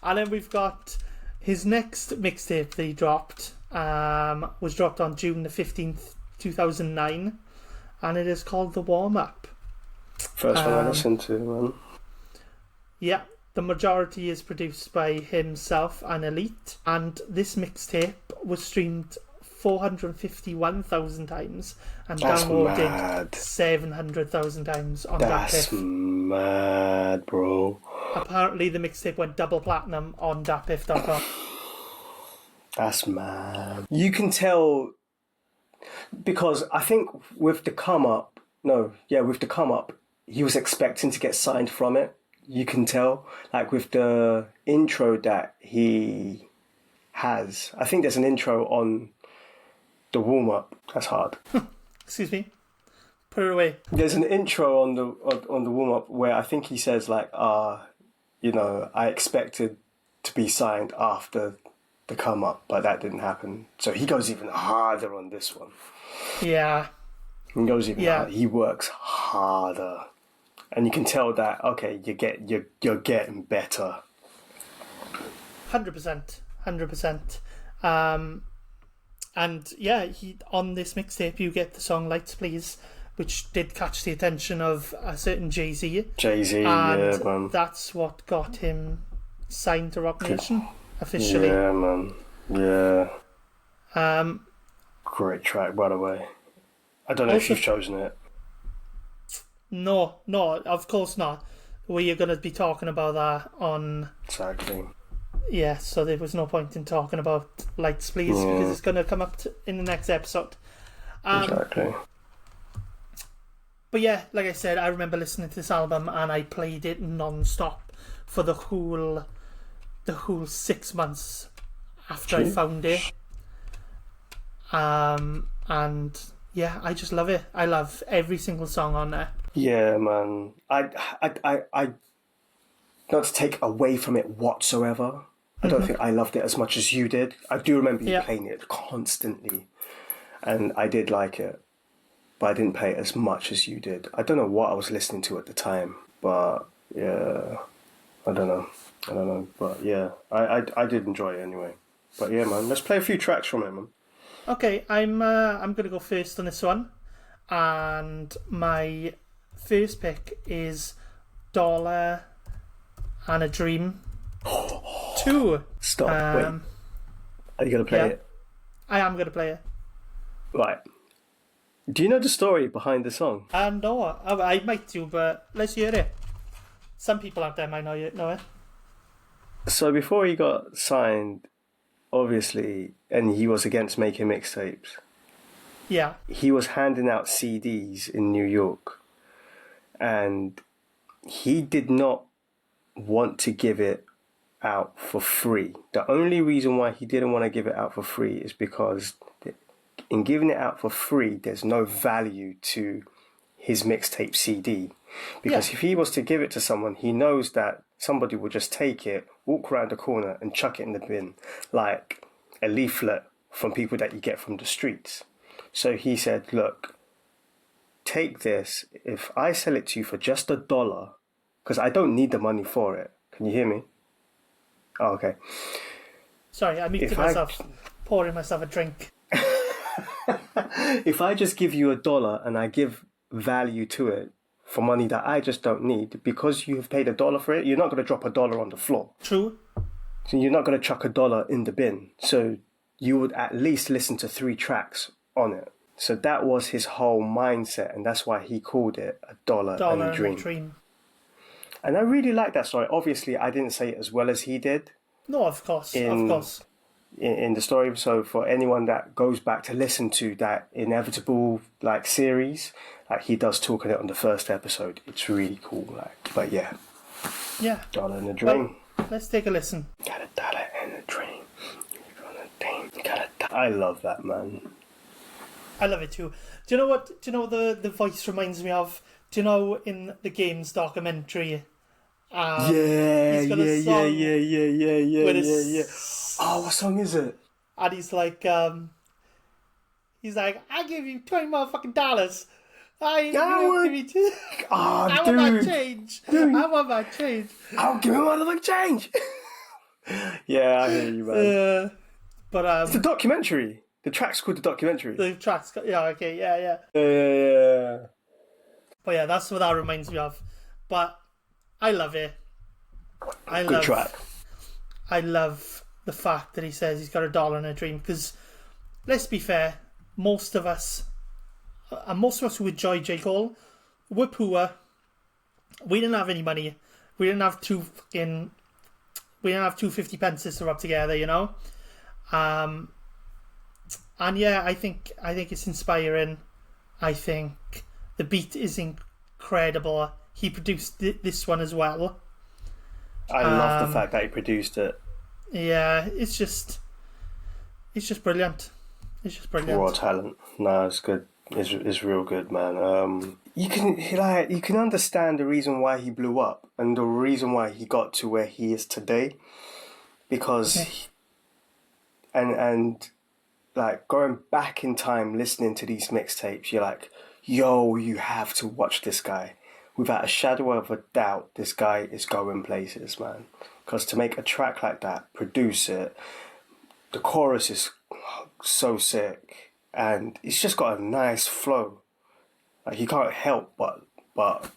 And then we've got his next mixtape that he dropped. Was dropped on June the 15th, 2009, and it is called The Warm Up. First one I listened to, man. Yeah, the majority is produced by himself and Elite, and this mixtape was streamed 451,000 times and downloaded 700,000 times on That's DatPiff. mad, bro. Apparently the mixtape went double platinum on datpiff.com. That's mad. You can tell because I think with the come up, he was expecting to get signed from it. You can tell, like with the intro that he has. I think there's an intro on the warm up. That's hard. Excuse me. Put it away. There's an intro on the warm up where I think he says like, I expected to be signed after the come up, but that didn't happen. So he goes even harder on this one. Yeah. He goes even harder. He works harder. And you can tell that, okay, you're getting better. 100%. And yeah, he on this mixtape you get the song Lights Please, which did catch the attention of a certain Jay-Z. Yeah, man. That's what got him signed to Rock Nation officially. Yeah, man. Yeah. Great track, by the way. I don't know if you've chosen it. No, of course not. We are going to be talking about that on... Exactly. Yeah, so there was no point in talking about Lights Please because it's going to come up in the next episode. Exactly. But yeah, like I said, I remember listening to this album and I played it non-stop for the whole 6 months after I found it. And yeah, I just love it. I love every single song on there. Yeah, man. I not to take away from it whatsoever. I don't think I loved it as much as you did. I do remember you playing it constantly, and I did like it, but I didn't play it as much as you did. I don't know what I was listening to at the time, but yeah, I don't know, but yeah, I did enjoy it anyway. But yeah, man, let's play a few tracks from it, man. Okay, I'm gonna go first on this one, and my first pick is Dollar and a Dream 2. Stop. Wait. Are you gonna play it? I am gonna play it. Right. Do you know the story behind the song? No, I might do, but let's hear it. Some people out there might know it. So before he got signed, obviously, and he was against making mixtapes. Yeah. He was handing out CDs in New York, and he did not want to give it out for free. The only reason why he didn't want to give it out for free is because in giving it out for free, there's no value to his mixtape CD. Because if he was to give it to someone, he knows that somebody will just take it, walk around the corner and chuck it in the bin, like a leaflet from people that you get from the streets. So he said, look, take this. If I sell it to you for just $1, because I don't need the money for it. Can you hear me? Oh, okay. Sorry, I muted myself, pouring myself a drink. If I just give you $1 and I give value to it for money that I just don't need, because you have paid $1 for it, you're not going to drop $1 on the floor. True. So you're not going to chuck $1 in the bin. So you would at least listen to 3 tracks on it. So that was his whole mindset, and that's why he called it a dollar and a dream. And I really like that story. Obviously, I didn't say it as well as he did. No, of course. In the story. So for anyone that goes back to listen to that Inevitable like series, like he does talk on it on the first episode. It's really cool. Like, but yeah. Dollar and a dream. Well, let's take a listen. Got a dollar and a dream. I love that, man. I love it too. Do you know what? Do you know the voice reminds me of? Do you know in the Games documentary? Yeah. Oh, what song is it? And he's like, I give you $20 motherfucking dollars. I want my change. Dude. I want my change. I'll give you motherfucking change. Yeah, I hear you, man. But it's a documentary. The track's called The Documentary. Yeah. But yeah, that's what that reminds me of. But I love it. Good track. I love the fact that he says he's got a dollar and a dream, because let's be fair, most of us who enjoy J. Cole, we're poor. We didn't have any money. We didn't have 250 pences to rub together, you know. And yeah, I think it's inspiring. I think the beat is incredible. He produced this one as well. I love the fact that he produced it. Yeah, it's just brilliant. It's just brilliant. Raw talent. No, it's good. It's real good, man. You can understand the reason why he blew up and the reason why he got to where he is today, because and like going back in time, listening to these mixtapes, you're like, yo, you have to watch this guy. Without a shadow of a doubt, this guy is going places, man. Because to make a track like that, produce it, the chorus is so sick, and it's just got a nice flow. Like, you can't help but love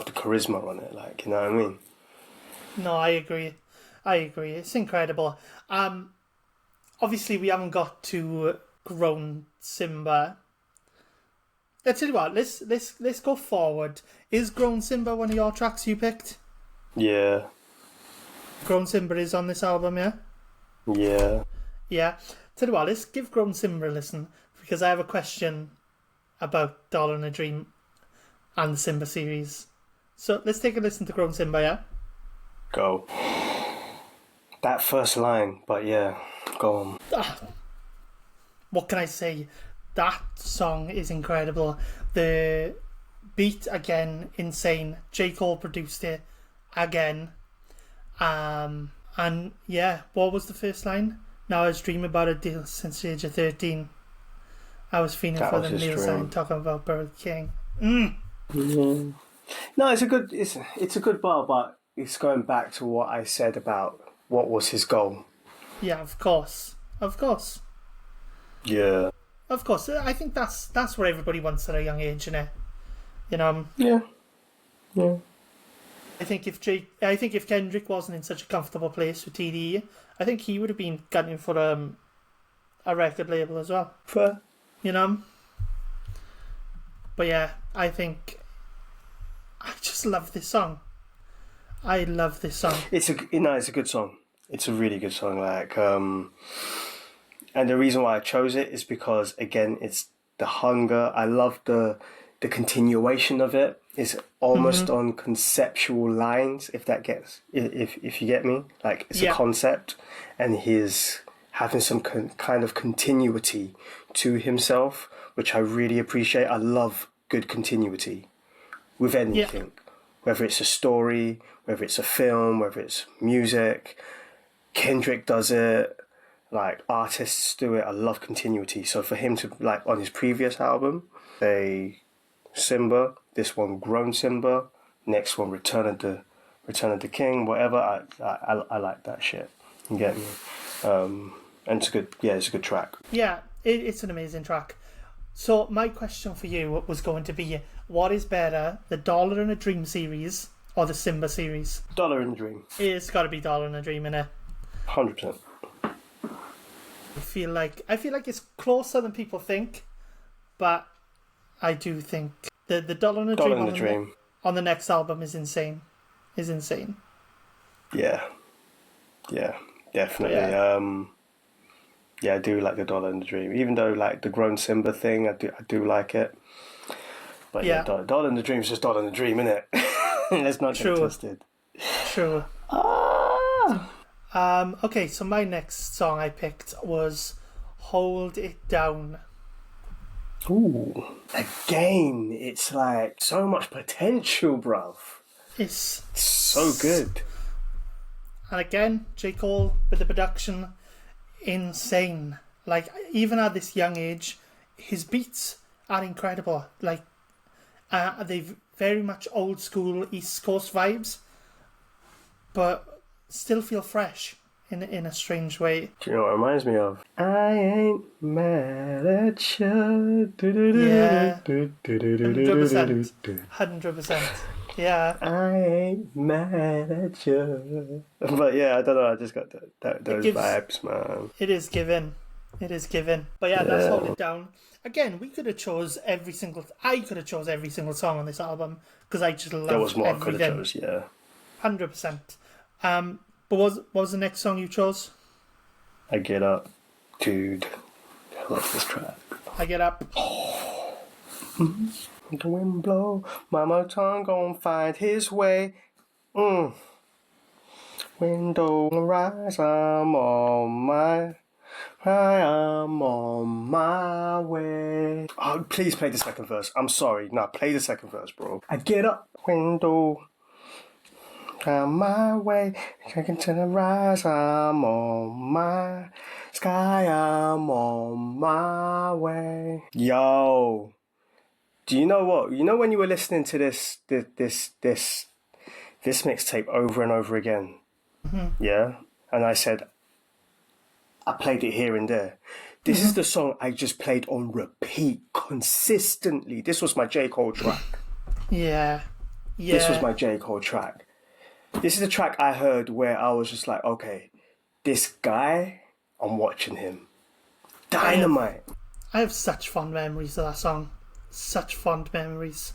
the charisma on it. Like, you know what I mean? No, I agree. It's incredible. Obviously, we haven't got to Grown Simba. I tell you what, let's go forward. Is Grown Simba one of your tracks you picked? Yeah. Grown Simba is on this album, yeah? Yeah. Yeah. Tell you what, let's give Grown Simba a listen, because I have a question about Dollar and a Dream and the Simba series. So let's take a listen to Grown Simba, yeah? Go. That first line, but yeah, go on. What can I say? That song is incredible. The beat, again, insane. J. Cole produced it again. And yeah, what was the first line? Now I was dreaming about a deal since the age of 13. I was feeling for the meal sign, talking about Burger King. Mm-hmm. No, it's a good bar, but it's going back to what I said about what was his goal. Yeah, of course. Yeah. Of course, I think that's what everybody wants at a young age, innit? You know. Yeah. I think if Kendrick wasn't in such a comfortable place with TDE, I think he would have been gunning for a record label as well. Fair. You know. But yeah, I just love this song. I love this song. It's a good song. It's a really good song. Like, and the reason why I chose it is because, again, it's the hunger. I love the continuation of it. It's almost on conceptual lines, if you get me. Like, it's a concept, and he's having some kind of continuity to himself, which I really appreciate. I love good continuity with anything, whether it's a story, whether it's a film, whether it's music. Kendrick does it. Like, artists do it. I love continuity. So for him to, like, on his previous album, say Simba, this one Grown Simba, next one Return of the King, whatever, I like that shit. You get me? And it's a good track. Yeah, it's an amazing track. So my question for you was going to be, what is better, the Dollar and a Dream series or the Simba series? Dollar and a Dream. It's got to be Dollar and a Dream, innit? 100%. I feel like it's closer than people think, but I do think the Dollar and a Dollar Dream, and the Dream. On the next album is insane. Yeah, definitely. Yeah, I do like the Dollar and the Dream, even though like the Grown Simba thing, I do like it. But yeah, Dollar and the Dream is just Dollar and the Dream, isn't it? Let's not get twisted. True. Okay, so my next song I picked was "Hold It Down." Ooh, again, it's like so much potential, bruv. It's so good. And again, J. Cole with the production, insane. Like, even at this young age, his beats are incredible. Like, they've very much old school East Coast vibes, but still feel fresh in a strange way. Do you know what it reminds me of? I ain't mad at you. Yeah, 100%. 100%. Yeah. I ain't mad at you. But yeah, I don't know, I just got those vibes, man. It is given. But yeah, that's Hold It Down. Again, I could have chose every single song on this album because I just love everything. There was more I could have chose, yeah. 100%. But what was the next song you chose? I Get Up. Dude, I love this track. I Get Up. The wind blow, Mama Tongue gon' find his way. Window rise, I'm on my way. Oh, please play the second verse. I'm sorry. No, play the second verse, bro. I get up, window, on my way. Checking to the rise, I'm on my sky, I'm on my way. Yo. Do you know what? You know when you were listening to this mixtape over and over again? Mm-hmm. Yeah? And I said, I played it here and there. This is the song I just played on repeat consistently. This was my J. Cole track. Yeah. This was my J. Cole track. This is the track I heard where I was just like, okay, this guy, I'm watching him. Dynamite. I have such fond memories of that song. Such fond memories.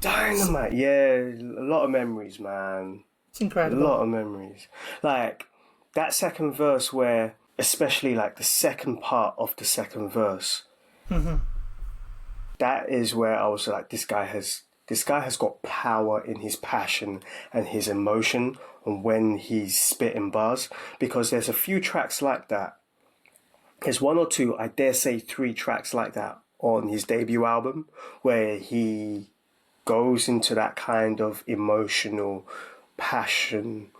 Dynamite, yeah, a lot of memories, man. It's incredible. A lot of memories. Like, that second verse where, especially like the second part of the second verse, that is where I was like, this guy has got power in his passion and his emotion and when he's spitting bars, because there's a few tracks like that. There's one or two, I dare say 3 tracks like that on his debut album where he goes into that kind of emotional passion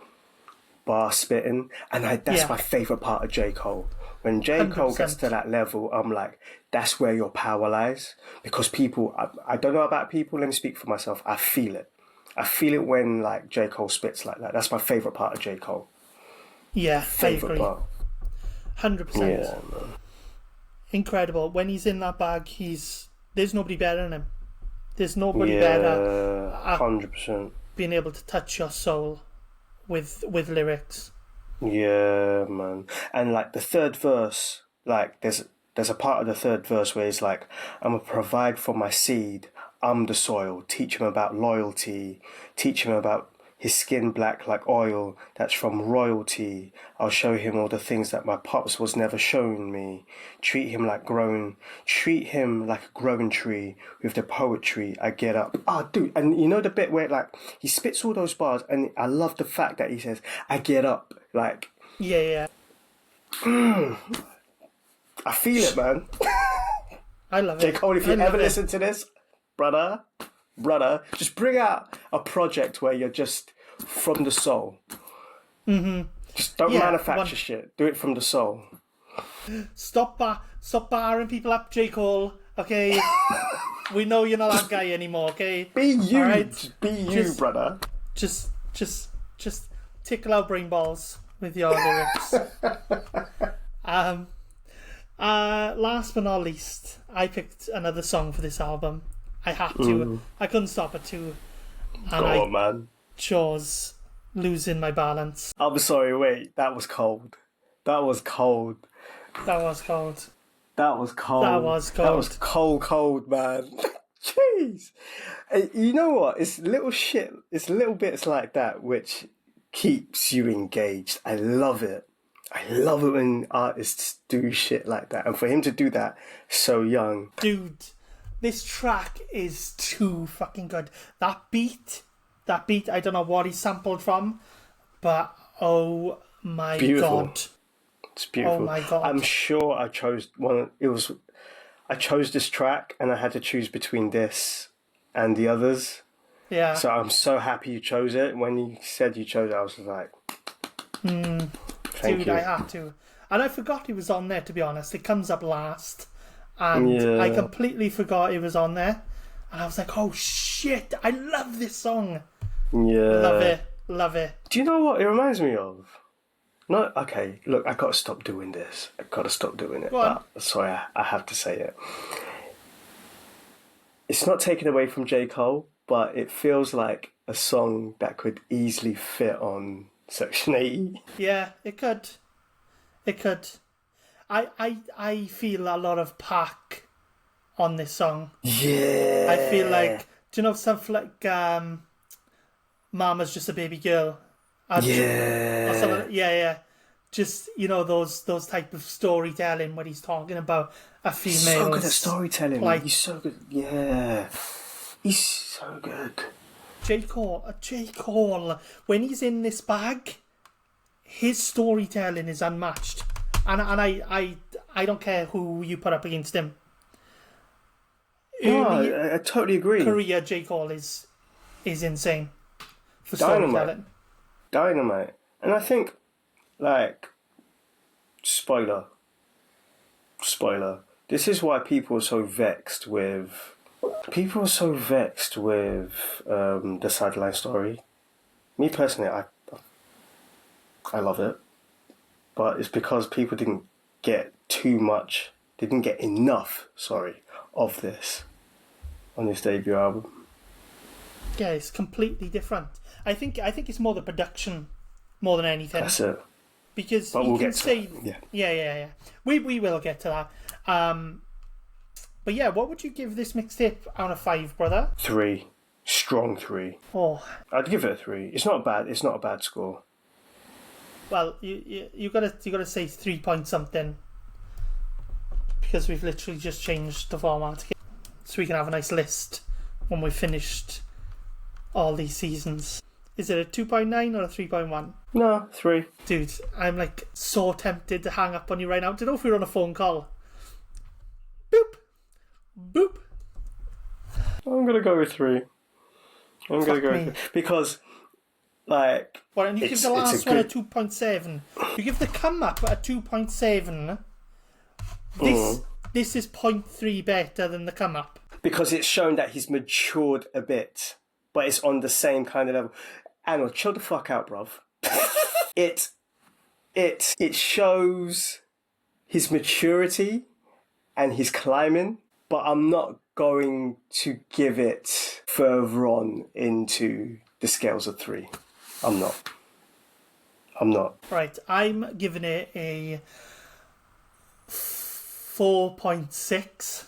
bar spitting, and that's my favourite part of J. Cole. When J. 100%. Cole gets to that level, I'm like, that's where your power lies. Because people, I don't know about people, let me speak for myself, I feel it. I feel it when like J. Cole spits like that. That's my favourite part of J. Cole. Yeah, favourite part. 100%. Yeah, man. Incredible. When he's in that bag, there's nobody better than him. There's nobody better at 100%. being able to touch your soul with lyrics. Yeah, man. And like the third verse, like there's a part of the third verse where it's like, I'm gonna provide for my seed, I'm the soil, teach him about loyalty, teach him about his skin black like oil, that's from royalty. I'll show him all the things that my pops was never showing me. Treat him like a growing tree with the poetry. I get up. Oh, dude, and you know the bit where like he spits all those bars, and I love the fact that he says, I get up. Like, yeah. I feel it, man. I love it. J. Cole, if you ever listen to this, brother, just bring out a project where you're just from the soul. Just don't manufacture shit. Do it from the soul. Stop barring people up, J. Cole. Okay, we know you're not that guy anymore. Okay, be you. All right? Be you, brother. Just tickle our brain balls with your lyrics. Last but not least, I picked another song for this album. I had to. I couldn't stop at 2. And Go on, man. chose Losing My Balance. I'm sorry, wait. That was cold. That was cold. That was cold. That was cold. That was cold, man. Jeez. You know what? It's little shit. It's little bits like that which keeps you engaged. I love it. I love it when artists do shit like that. And for him to do that so young. Dude, this track is too fucking good. That beat, I don't know what he sampled from, but oh my God. It's beautiful. Oh my God. I'm sure I chose one. I chose this track and I had to choose between this and the others. Yeah. So I'm so happy you chose it. When you said you chose it, I was like, thank Dude, you. I had to. And I forgot he was on there, to be honest. It comes up last. And I completely forgot he was on there. And I was like, oh shit, I love this song. Yeah. Love it. Do you know what it reminds me of? No, okay, look, I gotta stop doing this. I gotta stop doing it. Go on. But, sorry, I have to say it. It's not taken away from J. Cole, but it feels like a song that could easily fit on Section 80. Yeah, it could. It could. I feel a lot of Pac on this song. Yeah. I feel like, do you know stuff like Mama's Just a Baby Girl? Yeah. Just, you know, those type of storytelling when he's talking about a female. He's so good at storytelling. Like, he's so good. Yeah. He's so good. J. Cole, when he's in this bag, his storytelling is unmatched. And I don't care who you put up against him. No, I totally agree. Career J. Cole is insane for storytelling. Dynamite. And I think, like, spoiler, this is why people are so vexed with the Sideline Story. Me personally, I love it, but it's because people didn't get enough of this on this debut album. Yeah, it's completely different. I think it's more the production more than anything. That's it. Because but you we'll can get to say, that. Yeah. We will get to that. But yeah, what would you give this mixtape out of 5, brother? 3, strong 3. Oh, I'd give it a 3. It's not bad. It's not a bad score. well, you gotta say 3 point something, because we've literally just changed the format, so we can have a nice list when we've finished all these seasons. Is it a 2.9 or a 3.1? No, 3. Dude, I'm like so tempted to hang up on you right now. Do you know if we were on a phone call? Boop. I'm gonna go with 3. Because, like, well, and you give the last one a 2.7. You give the come up a 2.7. This is 0.3 better than the come up. Because it's shown that he's matured a bit, but it's on the same kind of level. Anna, chill the fuck out, bruv. It shows his maturity and his climbing, but I'm not going to give it further on into the scales of 3. I'm not. Right, I'm giving it a 4.6.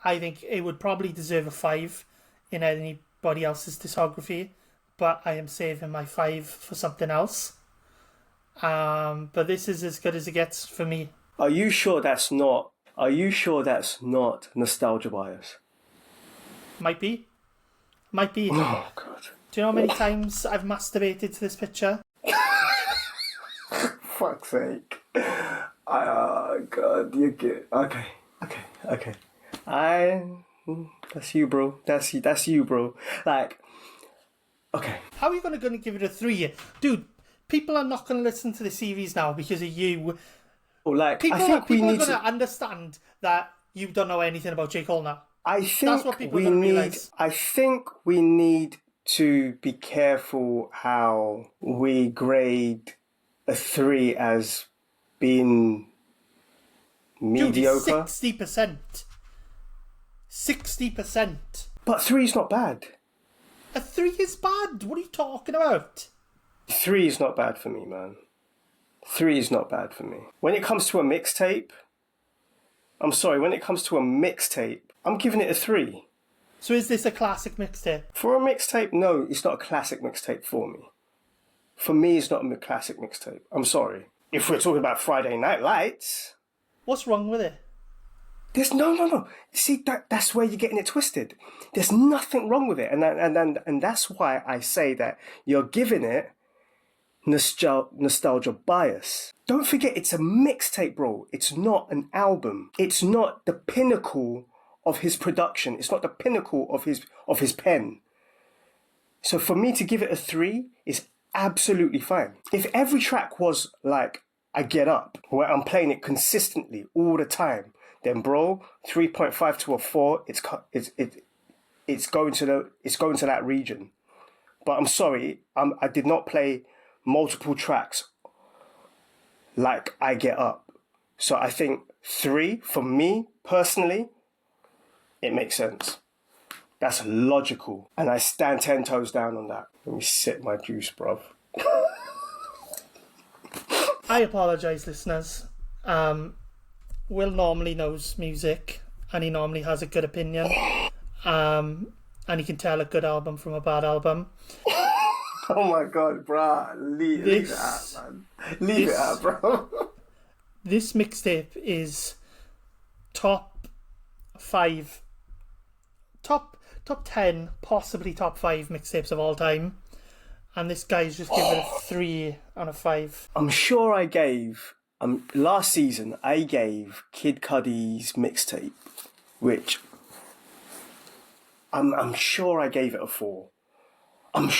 I think it would probably deserve a 5 in anybody else's discography, but I am saving my 5 for something else. But this is as good as it gets for me. Are you sure that's not nostalgia bias? Might be. Oh, God. Do you know how many times I've masturbated to this picture? Fuck's sake. Oh, God, you're good. Okay. That's you, bro. That's you, bro. Like, okay. How are you going to give it a 3? Dude, people are not going to listen to the series now because of you. Oh, like, people I think are going to understand that you don't know anything about J. Cole now. I think we need to be careful how we grade a 3 as being mediocre. Dude, 60%. But 3 is not bad. A 3 is bad. What are you talking about? 3 is not bad for me, man. 3 is not bad for me. When it comes to a mixtape, I'm giving it a 3. So is this a classic mixtape? For a mixtape, no, it's not a classic mixtape for me. For me, it's not a classic mixtape. I'm sorry. If we're talking about Friday Night Lights... What's wrong with it? There's no. See, that's where you're getting it twisted. There's nothing wrong with it. And that's why I say that you're giving it nostalgia bias. Don't forget, it's a mixtape, bro. It's not an album. It's not the pinnacle of his production. It's not the pinnacle of his pen. So for me to give it a 3 is absolutely fine. If every track was like I Get Up, where I'm playing it consistently all the time, then bro, 3.5 to a 4, it's going to that region. But I'm sorry, I did not play multiple tracks like I Get Up. So I think 3, for me personally, it makes sense. That's logical. And I stand 10 toes down on that. Let me sip my juice, bruv. I apologise, listeners. Will normally knows music, and he normally has a good opinion. And he can tell a good album from a bad album. Oh my god, bruh. Leave it out, man. Leave it out, bro. This mixtape is top 10, possibly top 5 mixtapes of all time. And this guy's just given it a 3 on a 5. I'm sure I gave... last season, I gave Kid Cudi's mixtape, which... I'm sure I gave it a 4. 4 4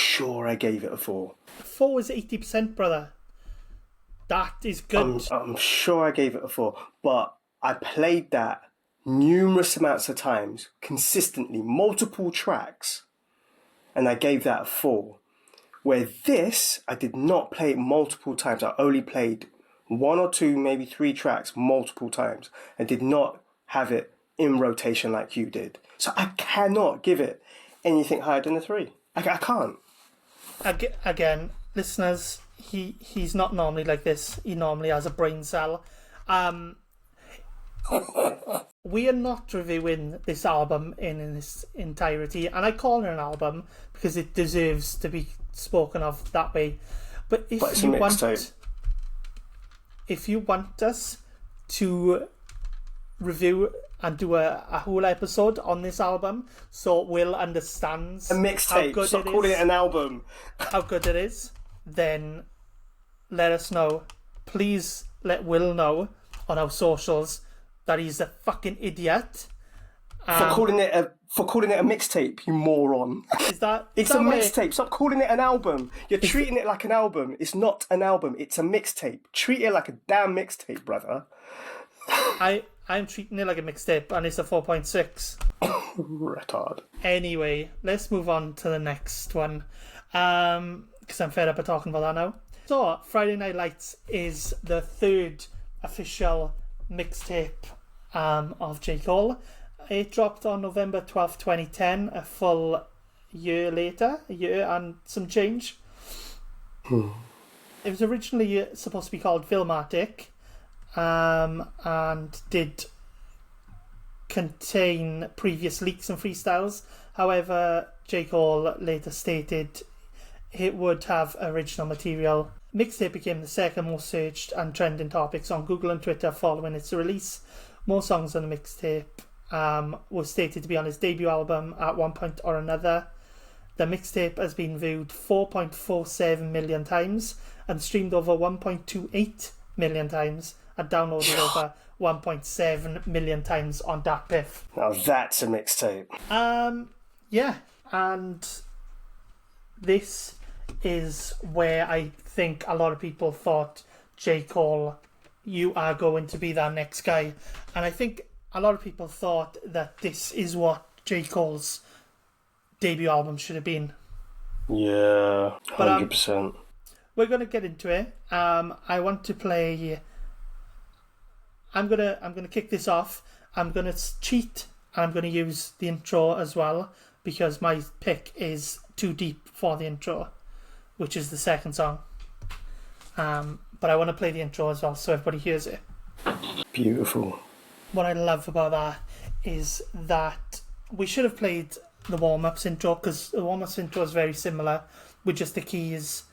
is 80%, brother. That is good. I'm sure I gave it a 4. But I played that numerous amounts of times, consistently, multiple tracks, and I gave that a 4. Where this, I did not play it multiple times. I only played 1 or 2, maybe 3 tracks multiple times, and did not have it in rotation like you did. So I cannot give it anything higher than a 3. I can't. Again, listeners, he's not normally like this. He normally has a brain cell. We are not reviewing this album in its entirety, and I call it an album because it deserves to be spoken of that way. But if you want us to review and do a whole episode on this album, so Will understands a mixtape, stop calling it an album, how good it is, then let us know. Please let Will know on our socials that he's a fucking idiot for calling it a mixtape, you moron. It's a mixtape. Stop calling it an album. You're treating it like an album. It's not an album. It's a mixtape. Treat it like a damn mixtape, brother. I'm treating it like a mixtape, and it's a 4.6. Retard. Anyway, let's move on to the next one, because I'm fed up of talking about that now. So, Friday Night Lights is the 3rd official mixtape of J. Cole. It dropped on November 12th, 2010, a full year later, a year and some change. It was originally supposed to be called Filmatic, and did contain previous leaks and freestyles. However, J. Cole later stated it would have original material. Mixtape became the second most searched and trending topics on Google and Twitter following its release. Most songs on the mixtape were stated to be on his debut album at one point or another. The mixtape has been viewed 4.47 million times and streamed over 1.28 million times and downloaded over 1.7 million times on DatPiff. Now that's a mixtape. Yeah, and this is where I think a lot of people thought, J. Cole, you are going to be that next guy. And I think a lot of people thought that this is what J. Cole's debut album should have been. Yeah, 100%. We're going to get into it. I want to play... I'm gonna kick this off. I'm going to cheat, and I'm going to use the intro as well, because my pick is Too Deep for the intro, which is the second song. but I want to play the intro as well so everybody hears it. Beautiful. What I love about that is that we should have played the warm-ups intro, because the warm-ups intro is very similar with just the keys.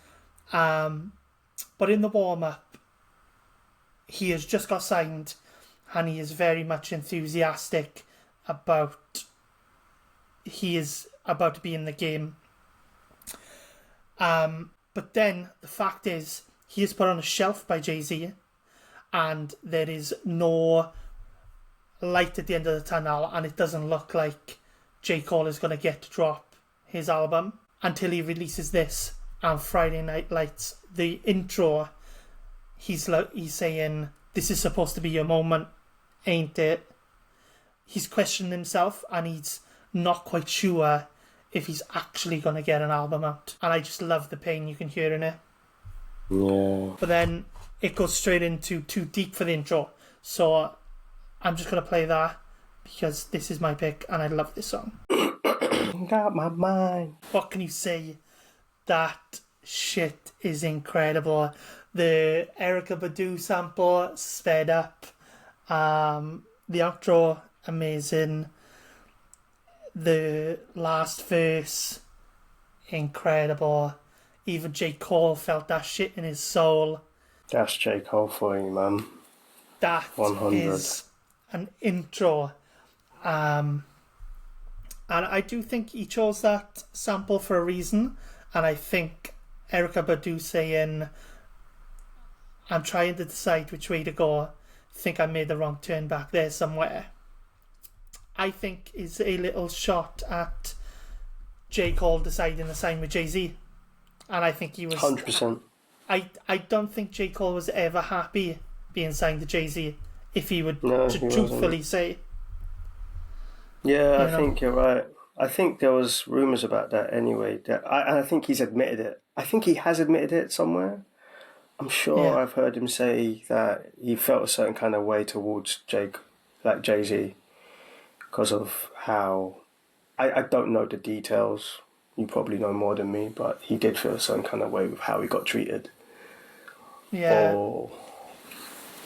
But in the warm-up, he has just got signed and he is very much enthusiastic about he is about to be in the game. But then the fact is he is put on a shelf by Jay-Z and there is no light at the end of the tunnel, and it doesn't look like J. Cole is going to get to drop his album until he releases this and Friday Night Lights. The intro, he's saying, this is supposed to be your moment, ain't it? He's questioning himself and he's not quite sure if he's actually going to get an album out. And I just love the pain you can hear in it. Yeah. But then it goes straight into Too Deep for the intro. So I'm just going to play that because this is my pick and I love this song. Got my mind. What can you say? That shit is incredible. The Erykah Badu sample, sped up. The outro, amazing. The last verse, incredible. Even J. Cole felt that shit in his soul. That's J. Cole for you, man. That 100. is an intro. And I do think he chose that sample for a reason. And I think Erykah Badu saying, I'm trying to decide which way to go, think I made the wrong turn back there somewhere, I think is a little shot at J. Cole deciding to sign with Jay-Z. And I think he was 100%. I don't think J. Cole was ever happy being signed to Jay-Z, if he would He truthfully wasn't. say. Yeah, I think you're right. I think there was rumours about that anyway. I think he's admitted it. I think he has admitted it somewhere. I'm sure I've heard him say that he felt a certain kind of way towards Jay-Z because of how... I don't know the details. You probably know more than me, but he did feel a certain kind of way with how he got treated. Yeah. Or...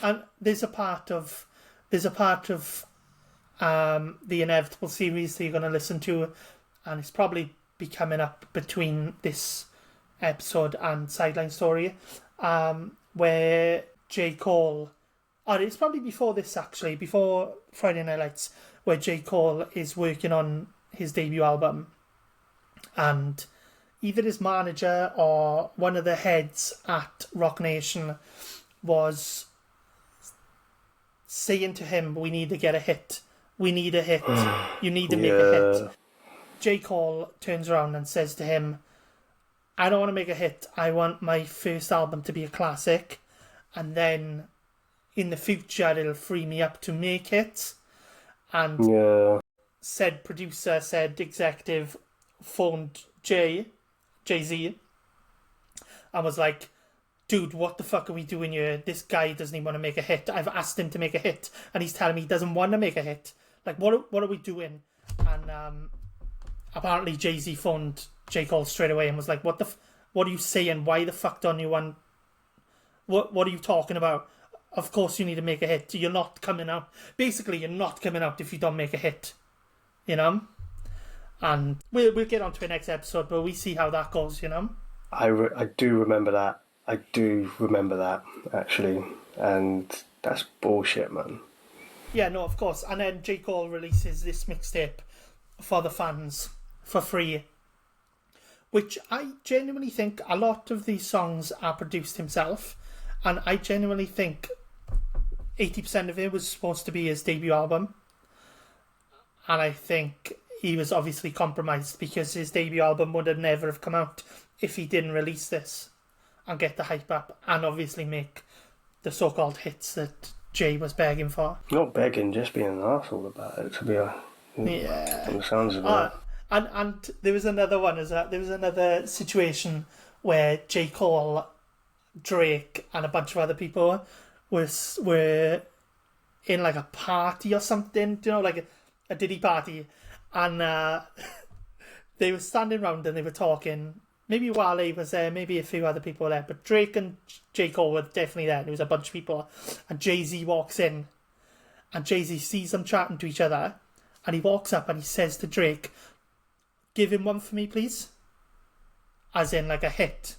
And there's a part of the Inevitable series that you're going to listen to, and it's probably be coming up between this episode and Sideline Story, where J. Cole, or it's probably before this actually, before Friday Night Lights, where J. Cole is working on his debut album, and either his manager or one of the heads at Rock Nation was saying to him, we need to get a hit. We need a hit. You need to make a hit. J. Cole turns around and says to him, I don't want to make a hit. I want my first album to be a classic. And then in the future, it'll free me up to make hits. And said producer, said executive, phoned Jay-Z, and was like, dude, what the fuck are we doing here? This guy doesn't even want to make a hit. I've asked him to make a hit, and he's telling me he doesn't want to make a hit. Like, what are we doing? And apparently Jay-Z phoned J. Cole straight away and was like, what are you saying? Why the fuck don't you want... What are you talking about? Of course you need to make a hit. You're not coming out. Basically, you're not coming out if you don't make a hit. You know? And we'll get on to the next episode, but we see how that goes, you know? I do remember that. I do remember that, actually. And that's bullshit, man. Yeah, no, of course. And then J. Cole releases this mixtape for the fans for free, which I genuinely think a lot of these songs are produced himself. And I genuinely think 80% of it was supposed to be his debut album. And I think he was obviously compromised because his debut album would have never have come out if he didn't release this and get the hype up and obviously make the so-called hits that Jay was begging for. Not begging, just being an arsehole about it, to be honest. Yeah. From the sounds of it. And there was another one, there was another situation where J. Cole, Drake, and a bunch of other people were in like a party or something, you know, like a Diddy party, and they were standing around and they were talking maybe Wale was there, maybe a few other people were there, but Drake and J. Cole were definitely there. There was a bunch of people, and Jay-Z walks in, and Jay-Z sees them chatting to each other, and he walks up and he says to Drake, "Give him one for me, please." As in, like, a hit.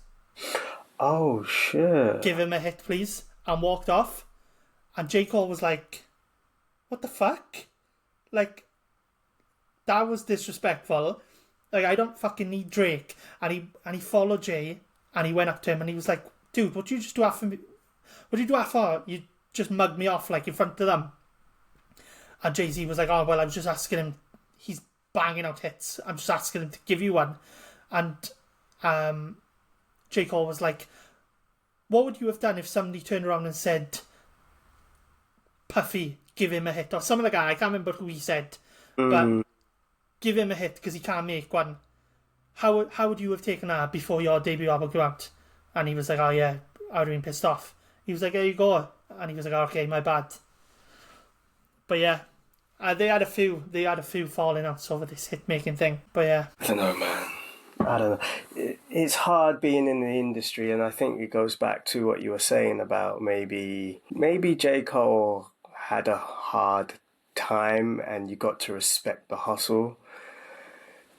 Oh, shit. "Give him a hit, please." And walked off. And J. Cole was like, "What the fuck?" Like, that was disrespectful. Like, I don't fucking need Drake. And he followed Jay, and he went up to him, and he was like, "Dude, what you just do after me? What did you do after? You just mugged me off, like, in front of them." And Jay-Z was like, "Oh, well, I was just asking him. He's banging out hits. I'm just asking him to give you one." And J. Cole was like, "What would you have done if somebody turned around and said, 'Puffy, give him a hit,' or some other guy, I can't remember who he said, but give him a hit because he can't make one. How would you have taken that before your debut album came out?" And he was like, "Oh yeah, I would have been pissed off." He was like, "There you go." And he was like, "Oh, okay, my bad." But yeah, they had a few falling outs over this hit making thing. But yeah, I don't know, man. I don't know. It's hard being in the industry, and I think it goes back to what you were saying about maybe J. Cole had a hard time, and you got to respect the hustle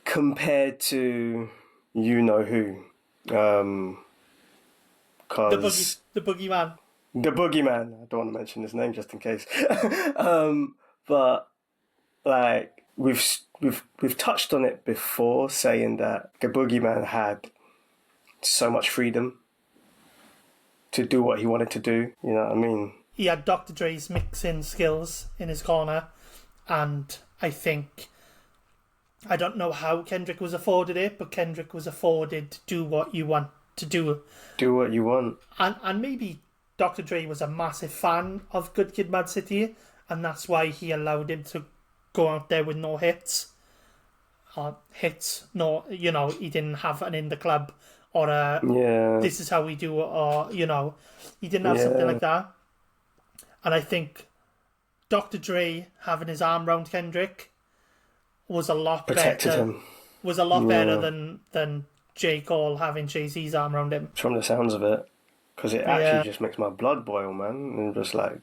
compared to you know who, cause the boogeyman. the boogeyman. I don't want to mention his name just in case, but like we've touched on it before, saying that the boogeyman had so much freedom to do what he wanted to do. You know what I mean? He had Dr. Dre's mixing skills in his corner, and I don't know how Kendrick was afforded it, but Kendrick was afforded to do what you want to do. Do what you want. And maybe Dr. Dre was a massive fan of Good Kid, Mad City, and that's why he allowed him to go out there with no hits. No, you know, he didn't have an In the Club or This Is How We Do it, or, you know, he didn't have something like that. And I think Dr. Dre having his arm around Kendrick was a lot Protected better. him. Was a lot better than J. Cole having Jay-Z's arm around him. From the sounds of it. Because it actually just makes my blood boil, man. And just like...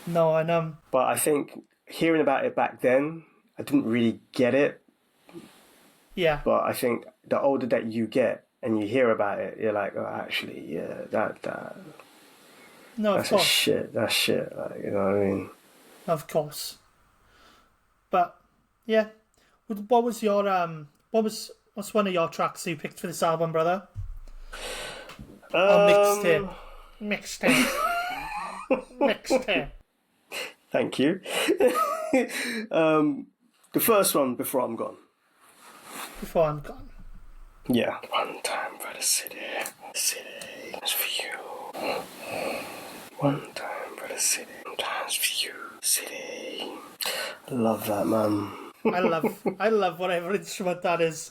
No, I know. But I think hearing about it back then, I didn't really get it. Yeah. But I think the older that you get and you hear about it, you're like, oh, actually, yeah, that... No, of course. That's shit. Like, you know what I mean? Of course. But, yeah. What was your, what's one of your tracks you picked for this album, brother? Mixtape. Mixtape. Thank you. The first one, Before I'm Gone. Before I'm Gone. Yeah. One time for the city. City. That's for you. One time for the city. Times for you. City. I love that, man. I love whatever instrument that is.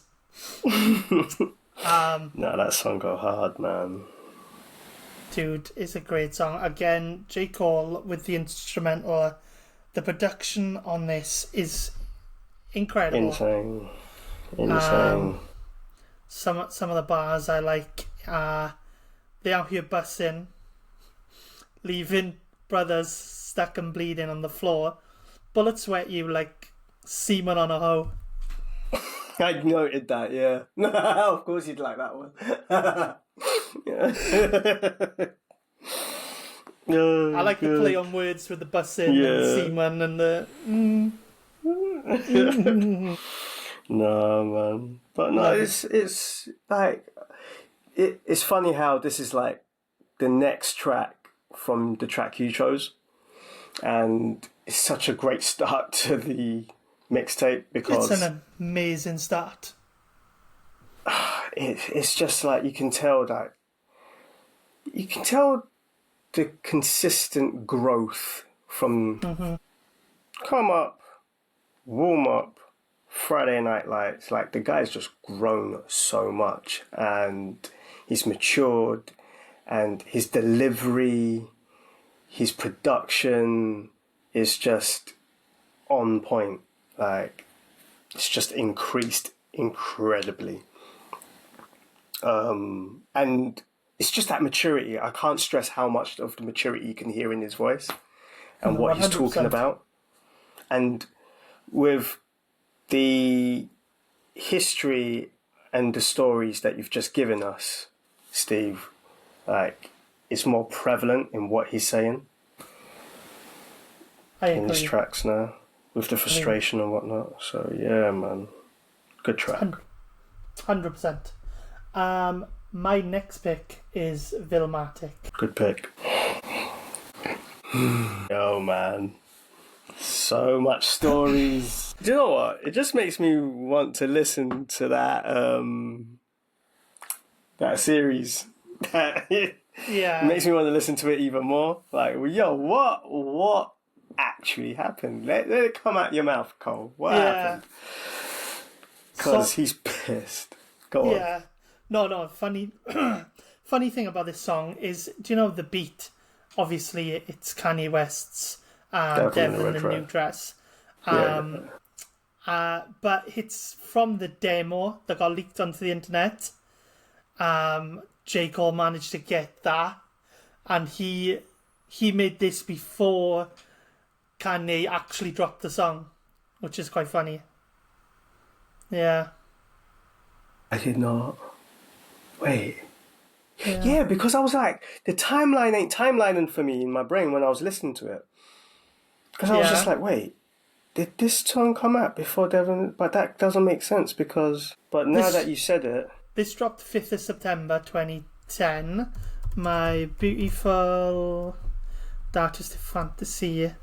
No, that song go hard, man. Dude, it's a great song. Again, J. Cole with the instrumental. The production on this is incredible. Insane. Some of the bars I like. They out here bussing, leaving brothers stuck and bleeding on the floor. Bullets wet you like semen on a hoe. I noted that, yeah. Of course you'd like that one. I like the play on words with the bussing and the semen and the... No, man. But no, it's like... It's funny how this is like the next track from the track you chose. And it's such a great start to the mixtape because... It's an amazing start. It's just like you can tell the consistent growth from come up, warm up, Friday Night Lights. Like the guy's just grown so much and he's matured and his delivery, his production is just on point. Like it's just increased incredibly. And it's just that maturity. I can't stress how much of the maturity you can hear in his voice and what he's talking about. And with the history and the stories that you've just given us, Steve, like, it's more prevalent in what he's saying in his tracks now, with the frustration and whatnot. So yeah, man, good track. 100%. My next pick is Vilmatic. Good pick. Oh man, so much stories. Do you know what? It just makes me want to listen to that that series. Yeah, it makes me want to listen to it even more. Like, yo, what actually happened? Let it come out your mouth, Cole. What happened? Because he's pissed. Go on. Yeah. No. Funny thing about this song is, do you know the beat? Obviously, it's Kanye West's Devil in the New Dress. But it's from the demo that got leaked onto the internet. J. Cole managed to get that, and he made this before Kanye actually dropped the song, which is quite funny. Yeah. I did not. Wait. Yeah, because I was like, the timeline ain't timelining for me in my brain when I was listening to it. Because I was just like, wait, did this song come out before Devin? But that doesn't make sense because... But now that you said it... This dropped 5th of September 2010. My Beautiful Darkest Fantasy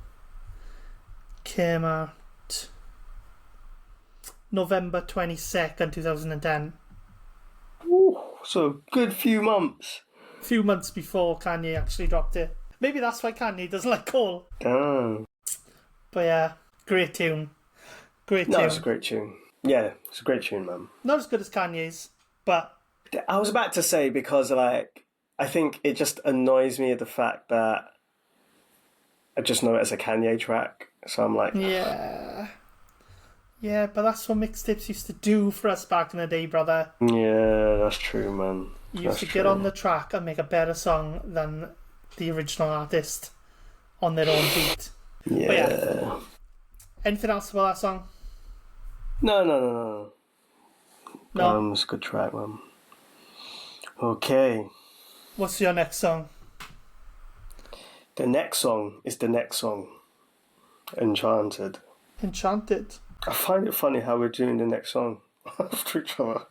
came out November 22nd, 2010. Ooh, so good few months. Few months before Kanye actually dropped it. Maybe that's why Kanye doesn't like Cole. Damn. But yeah, great tune. No, it's a great tune. Yeah, it's a great tune, man. Not as good as Kanye's, but... I was about to say, because, like, I think it just annoys me the fact that I just know it as a Kanye track. So I'm like... Yeah. Yeah, but that's what mixtapes used to do for us back in the day, brother. Yeah, that's true, man. You used to get on the track and make a better song than the original artist on their own beat. Yeah. But yeah. Anything else about that song? No. It's a good track, man. Okay. What's your next song? The next song is the next song. Enchanted. I find it funny how we're doing the next song after each other.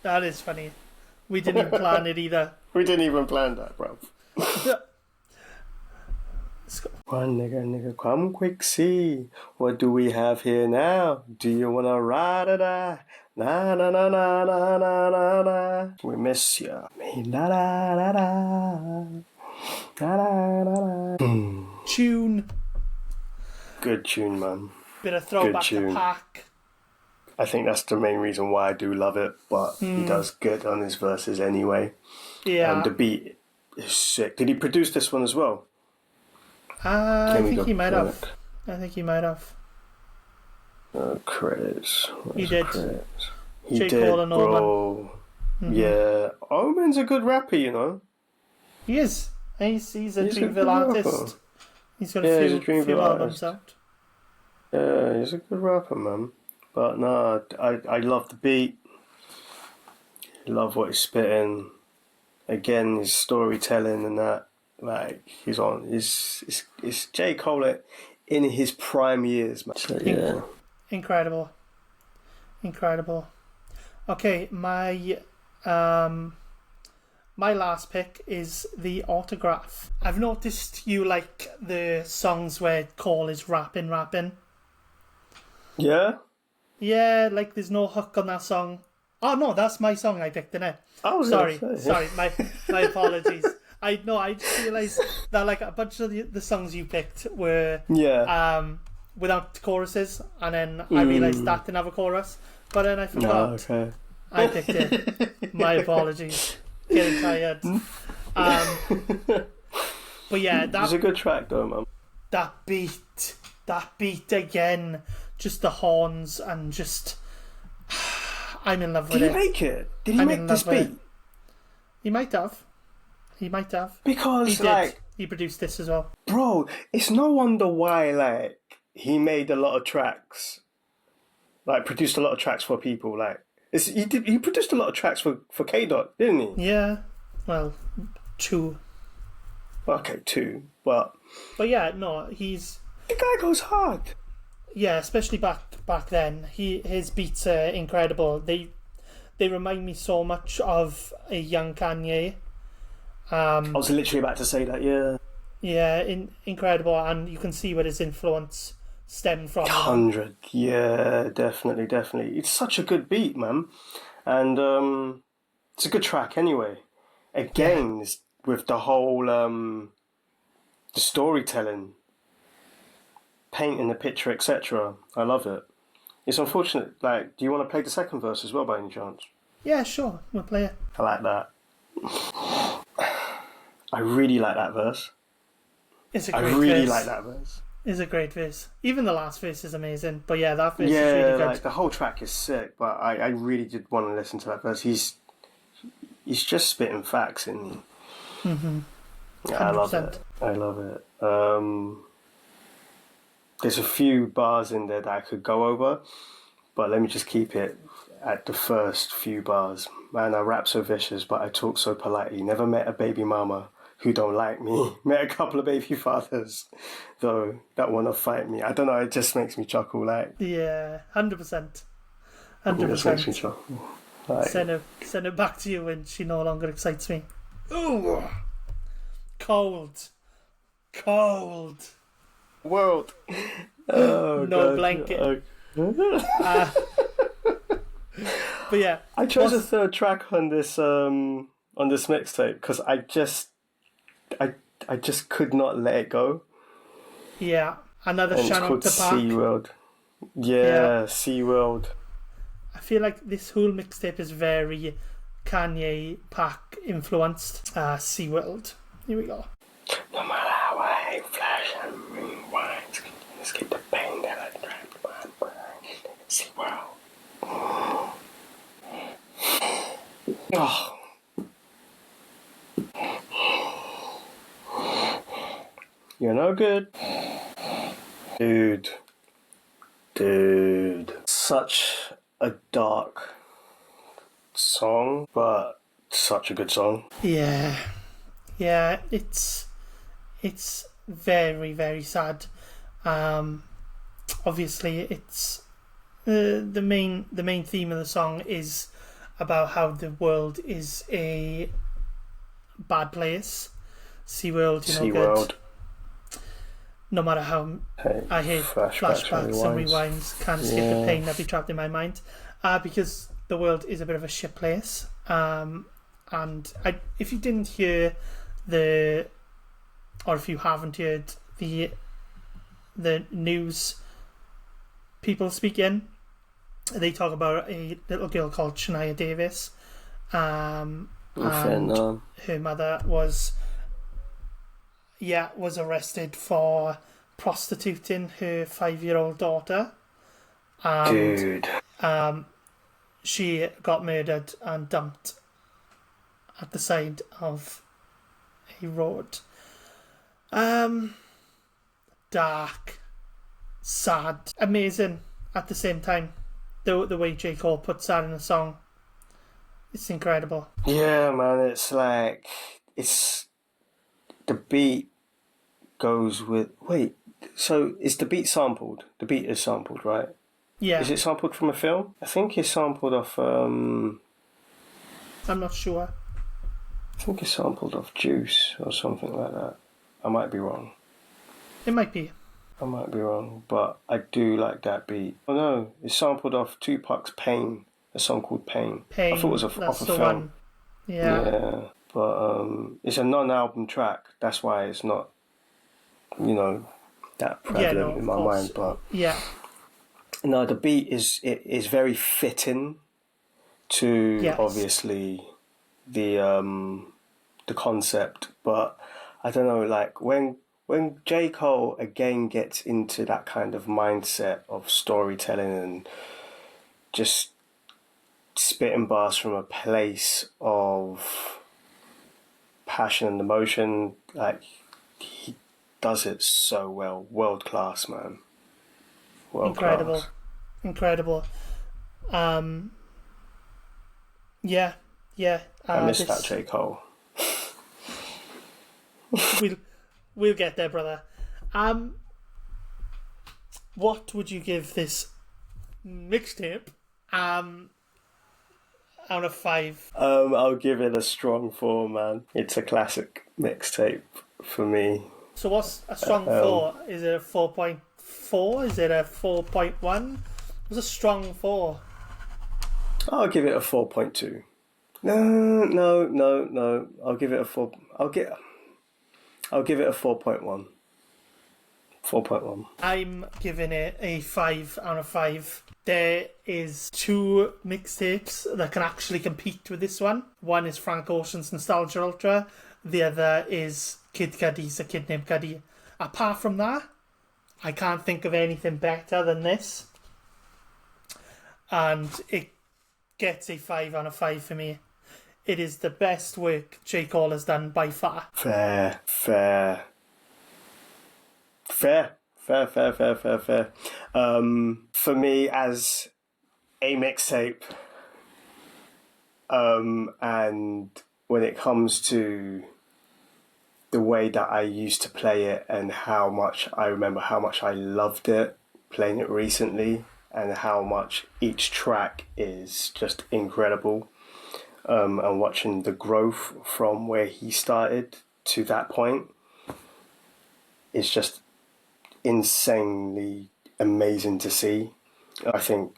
That is funny. We didn't even plan it either. We didn't even plan that, bro. One nigga, come quick, see. What do we have here now? Do you wanna ride or die? Na na na na na na na na. We miss ya. Me la la la la. La la la la. Tune. Good tune, man. Bit of throwback to Pac. I think that's the main reason why I do love it, but he does good on his verses anyway. Yeah. And the beat is sick. Did he produce this one as well? I think he might have. Credits. He did. Credits? He J. did, Cole and bro. Mm-hmm. Yeah. Omen's a good rapper, you know. He is. He's a Dreamville artist. He's got a few albums out. Yeah, he's a good rapper, man. But no, I love the beat. Love what he's spitting. Again, his storytelling and that. Like, he's on. It's J. Cole in his prime years, man. So, yeah. Incredible. Okay, my last pick is The Autograph. I've noticed you like the songs where Cole is rapping. Yeah? Yeah, like there's no hook on that song. Oh no, that's my song I picked, innit? Sorry, my apologies. I just realised that like a bunch of the songs you picked were without choruses, and then I realised that didn't have a chorus, but then I forgot. Okay. I picked it. My apologies. Getting tired. But yeah, it's a good track though, man. That beat again, just the horns and just I'm in love with it. Did he make it? Did he make this beat? He might have. Because, He did. like... He produced this as well. Bro, it's no wonder why, like, he made a lot of tracks. Like, produced a lot of tracks for people. Like, he produced a lot of tracks for K-Dot, didn't he? Yeah. Well, 2. Okay, 2. But yeah, no, he's... The guy goes hard. Yeah, especially back then. His beats are incredible. They remind me so much of a young Kanye. I was literally about to say that, yeah. Yeah, incredible, and you can see where his influence stemmed from. 100, yeah, definitely. It's such a good beat, man. And it's a good track anyway. Again, with the whole the storytelling, painting the picture, etc. I love it. It's unfortunate, like, do you want to play the second verse as well by any chance? Yeah, sure, we'll play it. I like that. I really like that verse. It's a great verse. I really like that verse. It's a great verse. Even the last verse is amazing. But yeah, that verse is really good. Like, the whole track is sick, but I really did want to listen to that verse. He's just spitting facts, isn't he? Mm-hmm. Yeah, I love it. There's a few bars in there that I could go over, but let me just keep it at the first few bars. Man, I rap so vicious, but I talk so politely. Never met a baby mama who don't like me. Met a couple of baby fathers, though, that want to fight me. I don't know, it just makes me chuckle, like... Yeah, 100%. It just makes me chuckle. Like... Send it back to you when she no longer excites me. Ooh! Cold. World. Oh, no God. blanket. Oh. But yeah, I chose a third track on this mixtape because I just could not let it go. Yeah, another and shout out to Park. SeaWorld. Yeah, SeaWorld. I feel like this whole mixtape is very Kanye Park influenced. SeaWorld. Here we go. No matter how I hate flash and rewind, escape the pain that I trapped my brain. SeaWorld. Oh. You're no good. Dude. Such a dark song, but such a good song. Yeah, it's very, very sad. Obviously, it's the main theme of the song is about how the world is a bad place. SeaWorld, SeaWorld. good. No matter how I hate flashbacks and rewinds, can't escape the pain that be trapped in my mind. Because the world is a bit of a shit place. And if you didn't hear or if you haven't heard the news people speaking, they talk about a little girl called Shania Davis, and her mother was arrested for prostituting her 5-year-old daughter, and she got murdered and dumped at the side of a road. Dark, sad, amazing at the same time. The way J. Cole puts that in a song, it's incredible. Yeah, man, it's like the beat goes with... Wait, so is the beat sampled? The beat is sampled, right? Yeah. Is it sampled from a film? I think it's sampled off... I'm not sure. I think it's sampled off Juice or something like that. I might be wrong. It might be. I might be wrong, but I do like that beat. Oh no, it's sampled off Tupac's Pain, a song called Pain. I thought it was off a film. One. Yeah, but it's a non-album track. That's why it's not, that prevalent in my mind. But no, the beat is very fitting to obviously the concept. But I don't know, like when J. Cole again gets into that kind of mindset of storytelling and just spitting bars from a place of passion and emotion. Like, he does it so well. World class, man. World class. Incredible. Yeah. I miss that J. Cole. We'll get there, brother. What would you give this mixtape out of 5? I'll give it a strong 4, man. It's a classic mixtape for me. So what's a strong 4? Is it a 4.4? Is it a 4.1? What's a strong 4? I'll give it a 4.2. No. I'll give it a 4. I'll give it a 4.1. 4.1. I'm giving it a 5 out of 5. There is 2 mixtapes that can actually compete with this one. One is Frank Ocean's Nostalgia Ultra. The other is Kid Cudi's A Kid Named Cudi. Apart from that, I can't think of anything better than this. And it gets a 5 out of 5 for me. It is the best work J. Cole has done by far. Fair. For me, as a mixtape, and when it comes to the way that I used to play it and how much I remember how much I loved it playing it recently and how much each track is just incredible, and watching the growth from where he started to that point is just insanely amazing to see. I think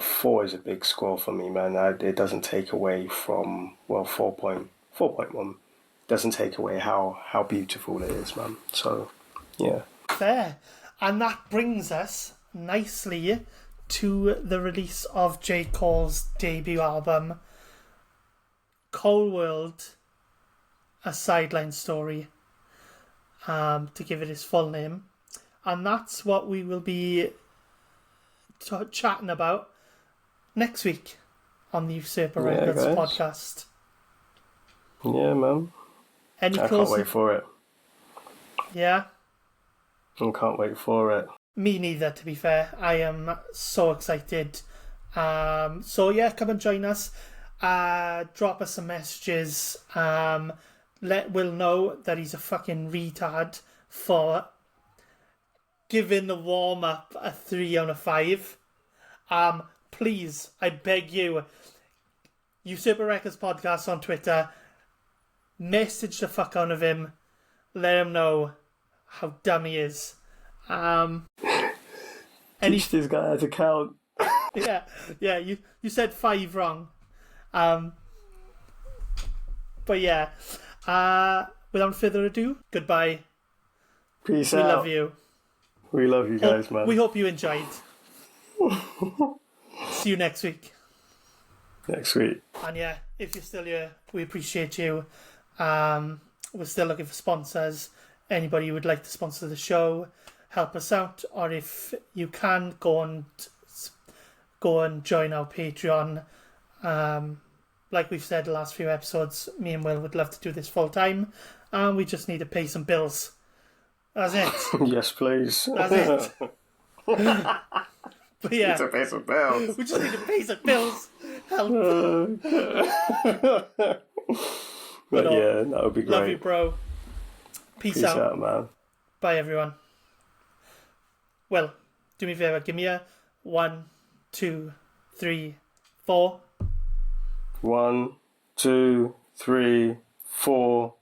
4 is a big score for me, man. It doesn't take away from 4.1 doesn't take away how beautiful it is, man. So yeah, fair. And that brings us nicely to the release of J. Cole's debut album, Cole World, A Sideline Story, to give it its full name. And that's what we will be chatting about next week on the Usurper Records podcast. Yeah, man. I can't wait for it. Yeah? I can't wait for it. Me neither, to be fair. I am so excited. So yeah, come and join us. Drop us some messages. Let Will know that he's a fucking retard for giving the warm-up a 3 out of 5. Please, I beg you, Usurper Records podcast on Twitter, message the fuck out of him, let him know how dumb he is. Teach this guy how to count. yeah, you said 5 wrong. But yeah, without further ado, goodbye. Peace out. We love you. We love you guys, man. We hope you enjoyed. See you next week. Next week. And yeah, if you're still here, we appreciate you. We're still looking for sponsors. Anybody who would like to sponsor the show, help us out. Or if you can, go and join our Patreon. Like we've said the last few episodes, me and Will would love to do this full time. And we just need to pay some bills. That's it. Yes, please. That's it. But yeah, need to pay some bills. We just need to pay some bills. Help. But yeah, that would be great. Love you, bro. Peace out. Peace out, man. Bye, everyone. Well, do me a favour. Give me a 1, 2, 3, 4. 1, 2, 3, 4.